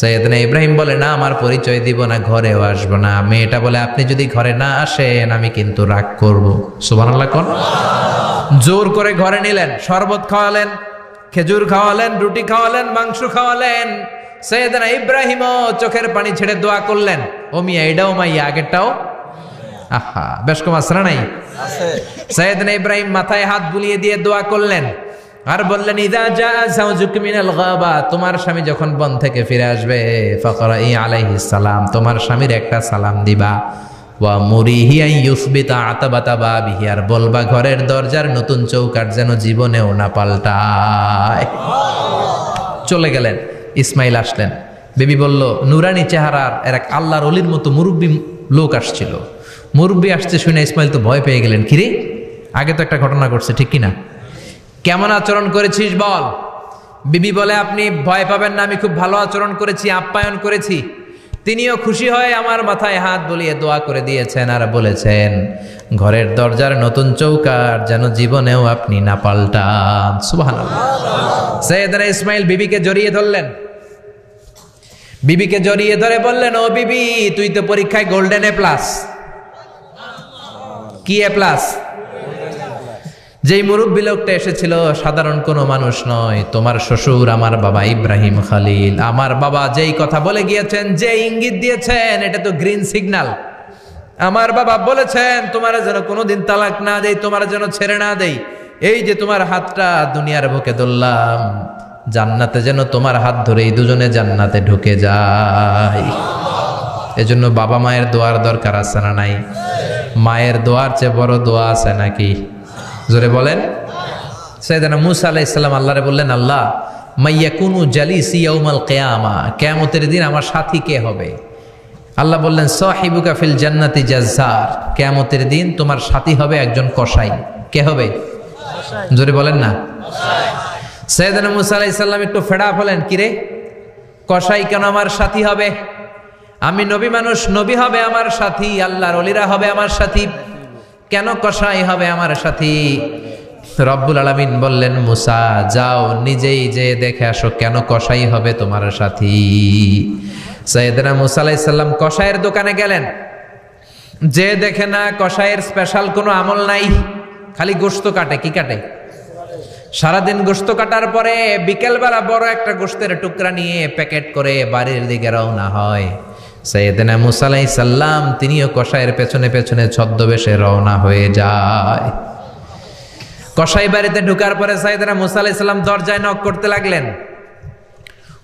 সাইয়েদনা ইব্রাহিম বলে না, আমার পরিচয় দিব না, ঘরেও আসবো না। মেয়েটা বলে আপনি যদি ঘরে না আসেন আমি কিন্তু রাগ করব। সুবহানাল্লাহ কোন। জোর করে ঘরে নিলেন, শরবত খাওয়ালেন, খেজুর খাওয়ালেন, রুটি খাওয়ালেন, মাংস খাওয়ালেন। সাইয়েদনা ইব্রাহিমও চোখের পানি ছেড়ে দোয়া করলেন, ও মিয়া এটাও মাইয়া আগেরটাও। আহা, বেশ কম আসরা নাই? সাইয়েদনা ইব্রাহিম মাথায় হাত বুলিয়ে দিয়ে দোয়া করলেন আর বললেন ইদা জা যাওজুক মিনাল গাবা, তোমার স্বামী যখন বন থেকে ফিরে আসবে, ফাকরাই আলাইহিস সালাম, তোমার স্বামীর একটা সালাম দিবা। ওয়া মুরিহি আন ইউসবিতা আতাবাতা বাবিহি, আর বলবা ঘরের দরজার নতুন চৌকাঠ যেন জীবনেও না পাল্টায়। চলে গেলেন। ইসমাইল আসলেন। বেবি বলল নুরানি চেহারার এক আল্লাহর ওলির মতো মুরব্বী লোক আসছিল। মুরব্বী আসছে শুনে ইসমাইল তো ভয় পেয়ে গেলেন। কিরে, আগে তো একটা ঘটনা ঘটছে, ঠিক কিনা? কেমন আচরণ করেছিস বল। বিবি বলে আপনি ভয় পাবেন না, আমি খুব ভালো আচরণ করেছি, আপ্যায়ন করেছি। তিনিও খুশি হয়ে আমার মাথায় হাত বুলিয়ে দোয়া করে দিয়েছেন আর বলেছেন ঘরের দরজার নতুন চৌকাঠ যেন জীবনেও আপনি না পাল্টান। সুবহানাল্লাহ। সাইয়েদনা ইসমাইল বিবিকে জড়িয়ে ধরলেন। বিবিকে জড়িয়ে ধরে বললেন ও বিবি, তুই তো পরীক্ষায় গোল্ডেন এ প্লাস। কি এ প্লাস? যেই মুরব্বী লোকটা এসেছিল সাধারণ কোনো মানুষ নয়, তোমার শ্বশুর আমার বাবা ইব্রাহিম খালিল। আমার বাবা যেই কথা বলে গিয়েছেন, যে ইঙ্গিত দিয়েছেন, এটা তো গ্রিন সিগন্যাল। আমার বাবা বলেছেন তোমার যেন কোনোদিন তালাক না দেই, তোমার যেন ছেড়ে না দেই। এই যে তোমার হাতটা দুনিয়ার বুকে ধরলাম, জান্নাতে যেন তোমার হাত ধরেই দুজনে জান্নাতে ঢুকে যায়। এজন্য বাবা মায়ের দোয়ার দরকার আছে না নাই? মায়ের দোয়ার চেয়ে বড় দোয়া আছে নাকি? জোরে বলেন। সাইয়েদনা মূসা আলাইহিস সালাম আল্লাহরে বললেন, আল্লাহ মাইয়াকুনু জালিসি ইয়াউমাল কিয়ামা, কিয়ামতের দিন আমার সাথী কে হবে? আল্লাহ বললেন সাহিবুকা ফিল জান্নাতি জাজ্জার, কিয়ামতের দিন তোমার সাথী হবে একজন কসাই। কে হবে? জোরে বলেন না। সাইয়েদনা মূসা আলাইহিস সালাম একটু ফেড আপ হলেন, কিরে কসাই কেন আমার সাথী হবে? আমি নবী মানুষ, নবী হবে আমার সাথী, আল্লাহর ওলিরা হবে আমার সাথী, কেন কসাই হবে আমার সাথী? রব্বুল আলামিন বললেন মুসা যাও নিজেই যে দেখে আসো কেন কসাই হবে তোমার সাথী। সাইয়েদনা মুসা আলাইহিস সালাম কসাইয়ের দোকানে গেলেন। যে দেখে না কসাইয়ের স্পেশাল কোনো আমল নাই, খালি গোশত কাটে। কি কাটে? সারাদিন গোশত কাটার পরে বিকেলবেলা বড় একটা গোশতের টুকরা নিয়ে প্যাকেট করে বাড়ির দিকে রওনা হয়। সাইয়েদনা মুসা আলাইহিস সালাম তিনিও কসাইয়ের পেছনে পেছনে ছদ্মবেশে রওনা হয়ে যায়। কসাই বাড়িতে ঢোকার পরে সাইয়েদনা মুসা আলাইহিস সালাম দরজায় নক করতে লাগলেন।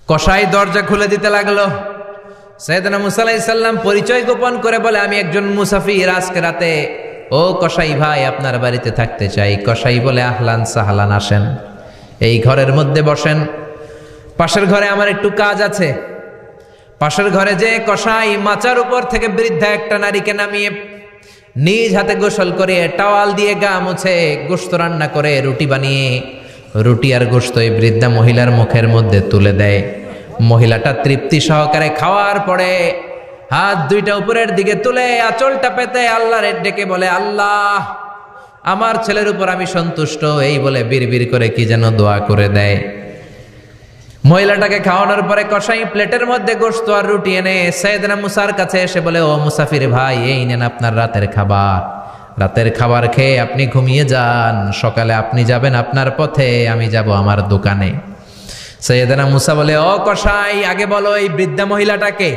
কসাই দরজা খুলে দিতে লাগলো। সাইয়েদনা মুসা আলাইহিস সালাম পরিচয় গোপন করে বলে, আমি একজন মুসাফির, আজকে রাতে ও কসাই ভাই আপনার বাড়িতে থাকতে চাই। কসাই বলে, আহলান সাহলান, আসেন, এই ঘরের মধ্যে বসেন। পাশের ঘরে আমার একটু কাজ আছে। পাশের ঘরে যে কসাই মাচার উপর থেকে বৃদ্ধা একটা নারীকে নামিয়ে নিজ হাতে গোসল করে টাওয়াল দিয়ে গা মুছে গোশত রান্না করে রুটি বানিয়ে রুটি আর গোশত এই বৃদ্ধা মহিলার মুখের মধ্যে তুলে দেয়। মহিলাটা তৃপ্তি সহকারে খাওয়ার পরে হাত দুইটা উপরের দিকে তুলে আঁচলটা পেতে আল্লাহর ডেকে বলে, আল্লাহ আমার ছেলের উপর আমি সন্তুষ্ট, এই বলে বিড়বিড় করে কি যেন দোয়া করে দেয়। মহিলাটাকে খাওয়ানোর পরে কসাই প্লেটের মধ্যে গোশত আর রুটি এনে সাইয়েদনা মুসার কাছে এসে বলে, ও মুসাফির ভাই, এই নেন আপনার রাতের খাবার। রাতের খাবার খেয়ে আপনি ঘুমিয়ে যান, সকালে আপনি যাবেন আপনার পথে, আমি যাব আমার দোকানে। সাইয়েদনা মুসা বলে, ও কসাই, আগে বলো এই বৃদ্ধা মহিলাটাকে।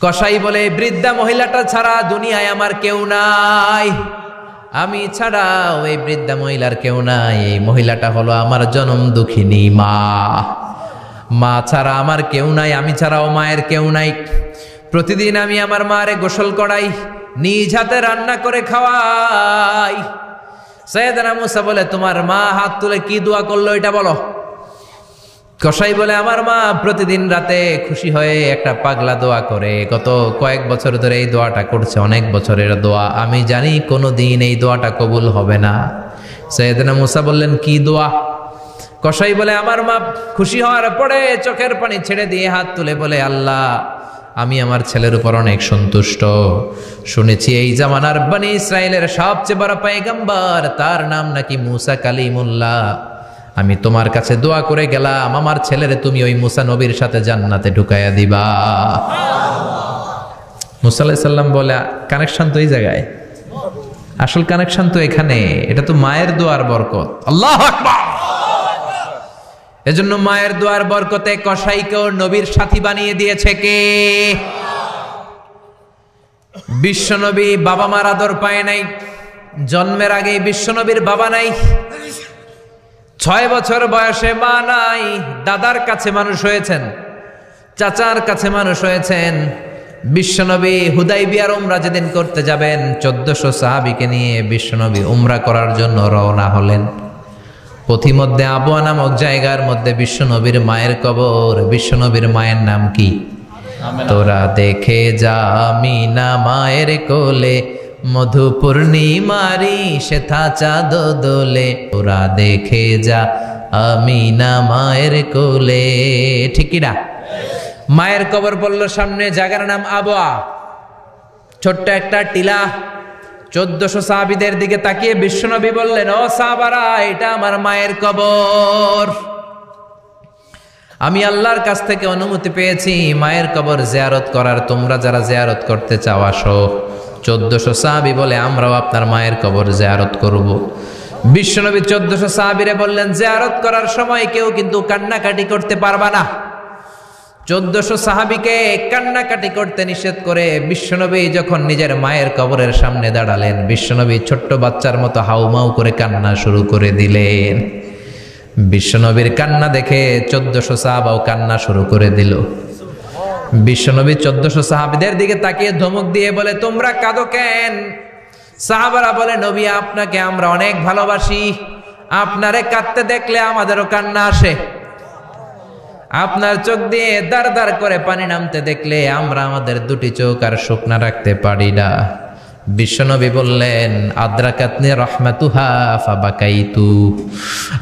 কসাই বলে, বৃদ্ধা মহিলাটা ছাড়া দুনিয়ায় আমার কেউ নাই, আমি ছাড়া ওই বৃদ্ধা মহিলার কেউ নাই। এই মহিলাটা হলো আমার জনম দুঃখিনী মা। মা ছাড়া আমার কেউ নাই, আমি ছাড়াও মায়ের কেউ নাই। প্রতিদিন আমি আমার মারে গোসল করাই, নিজ হাতে রান্না করে খাওয়াই। সাইয়েদনা মুসা বলে, তোমার মা হাত তুলে কি দোয়া করলো এটা বলো। কসাই বলে, আমার মা প্রতিদিন রাতে খুশি হয়ে একটা পাগলা দোয়া করে, গত কয়েক বছর ধরে এই দোয়াটা করছে, অনেক বছরের দোয়া, আমি জানি কোনো দিন এই দোয়াটা কবুল হবে না। সাইয়েদনা মুসা বললেন, কি দোয়া? কসাই বলে, আমার মা খুশি হওয়ার পরে চোখের পানি ছেড়ে দিয়ে হাত তুলে বলে, আল্লাহ আমি আমার ছেলের উপর অনেক সন্তুষ্ট। শুনেছি এই জামানার বনি ইসরায়েলের সবচেয়ে বড় পয়গম্বর, তার নাম নাকি মুসা কালিমুল্লাহ। আমি তোমার কাছে দোয়া করে গেলাম, আমার ছেলেরে তুমি ওই মুসা নবীর সাথে জান্নাতে ঢুকাইয়া দিবা। মুসা আলাইহিস সালাম বলে, কানেকশন তো এই জায়গায়, আসল কানেকশন তো এখানে, এটা তো মায়ের দোয়ার বরকত। আল্লাহু আকবার। এজন্য মায়ের দোয়ার বরকতে কসাইকেও নবীর সাথী বানিয়ে দিয়েছে কে? বিশ্বনবী বাবা মার আদর পায় নাই, জন্মের আগেই বিশ্বনবীর বাবা নাই, 6 বছর বয়সে মা নাই, দাদার কাছে মানুষ হয়েছেন, চাচার কাছে মানুষ হয়েছেন। বিশ্বনবী হুদাইবিয়ার উমরা যেদিন করতে যাবেন, 1400 সাহাবীকে নিয়ে বিশ্বনবী উমরা করার জন্য রওনা হলেন। পথিমধ্যে আবওয়া নামক জায়গার মধ্যে বিশ্বনবীর মায়ের কবর। বিশ্বনবীর মায়ের নাম কি? তোরা দেখে যা আমিনা মায়ের কোলে, মধু পূর্ণিমারি সেথা চাঁদ দোলে, তোরা দেখে যা আমিনা মায়ের কোলে। ঠিক না? মায়ের কবর বলল সামনে, জায়গার নাম আবওয়া, ছোট্ট একটা টিলা। 1400 সাহাবীদের দিকে তাকিয়ে বিশ্বনবী বললেন, ও সাহাবারা, এটা আমার মায়ের কবর। আমি আল্লাহর কাছ থেকে অনুমতি পেয়েছি মায়ের কবর জিয়ারত করার, তোমরা যারা জিয়ারত করতে চাও আসো। 1400 সাহাবী বলে, আমরাও আপনার মায়ের কবর জিয়ারত করব। বিশ্বনবী 1400 সাহাবীরে বললেন, জিয়ারত করার সময় কেউ কিন্তু কান্নাকাটি করতে পারবা না। 1400 সাহাবীকে কান্নাকাটি করতে নিষেধ করে বিশ্বনবী যখন নিজের মায়ের কবরের সামনে দাঁড়ালেন, বিশ্বনবী ছোট্ট বাচ্চার মতো হাউমাউ করে কান্না শুরু করে দিলেন। বিশ্বনবীর কান্না দেখে 1400 সাহাবাও কান্না শুরু করে দিল। বিশ্বনবী 1400 সাহাবীদের দিকে তাকিয়ে ধমক দিয়ে বলে, তোমরা কাঁদো কেন? সাহাবারা বলে, নবী আপনাকে আমরা অনেক ভালোবাসি, আপনারে কাঁদতে দেখলে আমাদেরও কান্না আসে। আপনার চোখ দিয়ে দার দার করে পানি নামতে দেখলে আমরা আমাদের দুটি চোখ আর শুকনা রাখতে পারি না। বিশ্বনবী বললেন, আদ্রাকাতনি রাহমাতুহা ফাবাকাইতু,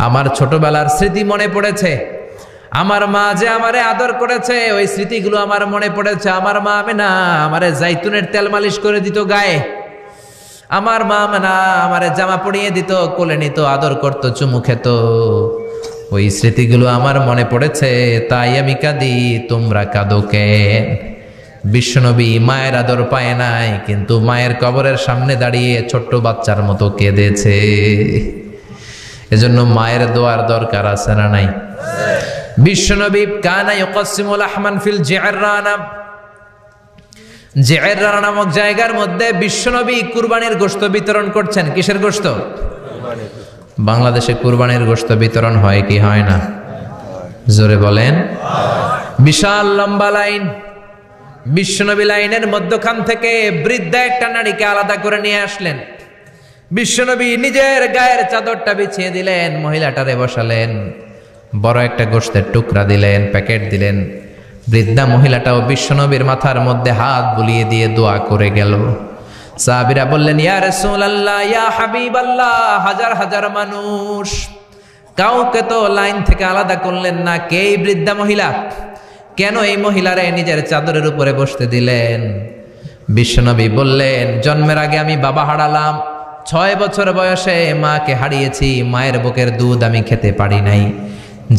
আমার ছোটবেলার স্মৃতি মনে পড়েছে, আমার মা যে আমারে আদর করেছে ওই স্মৃতিগুলো আমার মনে পড়েছে। আমার মা আমেনা আমারে জাইতুনের তেল মালিশ করে দিত গায়ে, আমার মা আমেনা আমারে জামা পরিয়ে দিত, কোলে নিত, আদর করত, চুমু খেত, ওই স্মৃতিগুলো আমার মনে পড়েছে, তাই আমি কাঁদি, তোমরা কাঁদো কেন? বিশ্বনবী মায়ের আদর পায় নাই, কিন্তু মায়ের কবরের সামনে দাঁড়িয়ে ছোট্ট বাচ্চার মতো কেঁদেছে। এজন্য মায়ের দোয়ার দরকার আছে না নাই? বিশ্বনবী কানা ইউকাসিমুল আহমান ফিল জিআররানা, জিআররানা নামক জায়গার মধ্যে বিশ্বনবী কুরবানির গোশত বিতরণ করছেন। কিসের গোশত? বাংলাদেশে কুরবানির গোশত বিতরণ হয় কি হয় না? জোরে বলেন। বিশাল লম্বা লাইন, বিশ্বনবী লাইনের মধ্যখান থেকে বৃদ্ধা একটা নারীকে আলাদা করে নিয়ে আসলেন। বিশ্বনবী নিজের গায়ের চাদরটা বিছিয়ে দিলেন, মহিলাটারে বসালেন, বড় একটা গোশতের টুকরা দিলেন, প্যাকেট দিলেন। বৃদ্ধা মহিলাটাও বিশ্বনবীর মাথার মধ্যে হাত বুলিয়ে দিয়ে দোয়া করে গেল। সাহাবীরা বললেন, ইয়া রাসূলুল্লাহ, ইয়া হাবিবাল্লাহ, হাজার হাজার মানুষ, কাউকে তো লাইন থেকে আলাদা করলেন না, কে এই বৃদ্ধা মহিলা? কেন এই মহিলারে নিজের চাদরের উপরে বসতে দিলেন? বিশ্বনবী বললেন, জন্মের আগে আমি বাবা হারালাম, 6 বছর বয়সে মাকে হারিয়েছি, মায়ের বুকের দুধ আমি খেতে পারি নাই।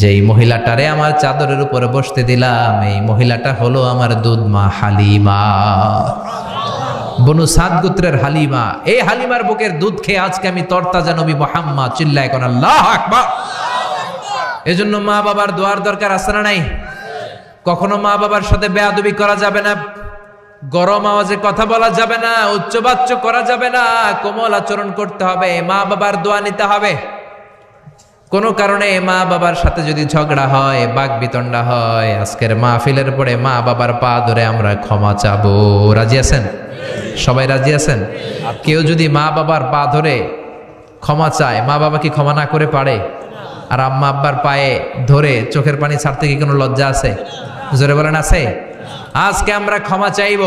যেই মহিলাটারে আমার চাদরের উপরে বসতে দিলাম, এই মহিলাটা হলো আমার দুধ মা হালিমা, বনু সাদ গোত্রের হালিমা। এই হালিমার বুকের দুধ খেয়ে আজকে আমি তরতাজা নবী মুহাম্মদ। চিল্লায় কোন আল্লাহু আকবার। এজন্য মা বাবার দোয়ার দরকার আছে না নাই? কখনো মা বাবার সাথে বেয়াদবি করা যাবে না, গরম আওয়াজে কথা বলা যাবে না, উচ্চবাচ্য করা যাবে না, কোমল আচরণ করতে হবে, মা বাবার দোয়া নিতে হবে। কোনো কারণে মা বাবার সাথে যদি ঝগড়া হয়, বাকবিতণ্ডা হয়, আজকের মাহফিলের পরে মা বাবার পা ধরে আমরা ক্ষমা চাবো। রাজি আছেন? সবাই রাজি আছেন? কেউ যদি মা বাবার পা ধরে ক্ষমা চায়, মা বাবা কি ক্ষমা না করে পারে? আর আম্মা আব্বার পায়ে ধরে চোখের পানি ছাড়তে কি কোনো লজ্জা আছে? জোরে বলেন আছে? আজকে আমরা ক্ষমা চাইব,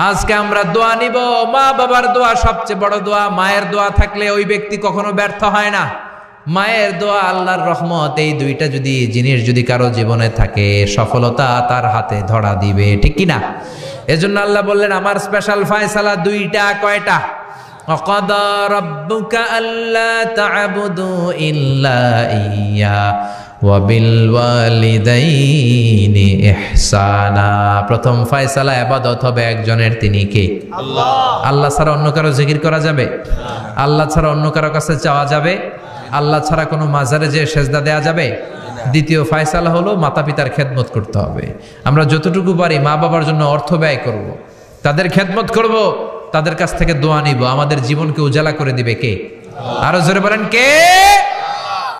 আজকে আমরা দোয়া নিব। মা বাবার দোয়া সবচেয়ে বড় দোয়া। মায়ের দোয়া থাকলে ওই ব্যক্তি কখনো ব্যর্থ হয় না। মায়ের দোয়া, আল্লাহর রহমত, এই দুইটা যদি জিনিস যদি কারো জীবনে থাকে, সফলতা তার হাতে ধরা দিবে, ঠিক কি না? এজন্য আল্লাহ বললেন, আমার স্পেশাল ফয়সালা দুইটা। কয়টা? ওয়াকাদা রাব্বুকা আল্লা তা'বুদু ইল্লা ইয়্যা ওয়া বিল ওয়ালিদাইনি ইহসানা। প্রথম ফয়সালা ইবাদত হবে একজনের, তিনি কে? আল্লাহ। আল্লাহ ছাড়া অন্য কারো জিকির করা যাবে? আল্লাহ ছাড়া অন্য কারো কাছে চাওয়া যাবে? আল্লাহ ছাড়া কোনো মাজারে যে সেজদা দেয়া যাবে? দ্বিতীয় ফয়সালা হলো মাতা পিতার খেদমত করতে হবে। আমরা যতটুকু পারি মা বাবার জন্য অর্থ ব্যয় করব, তাদের খেদমত করব, তাদের কাছ থেকে দোয়া নিব। আমাদের জীবনকে উজালা করে দিবে কে? আরো জোরে বলেন কে?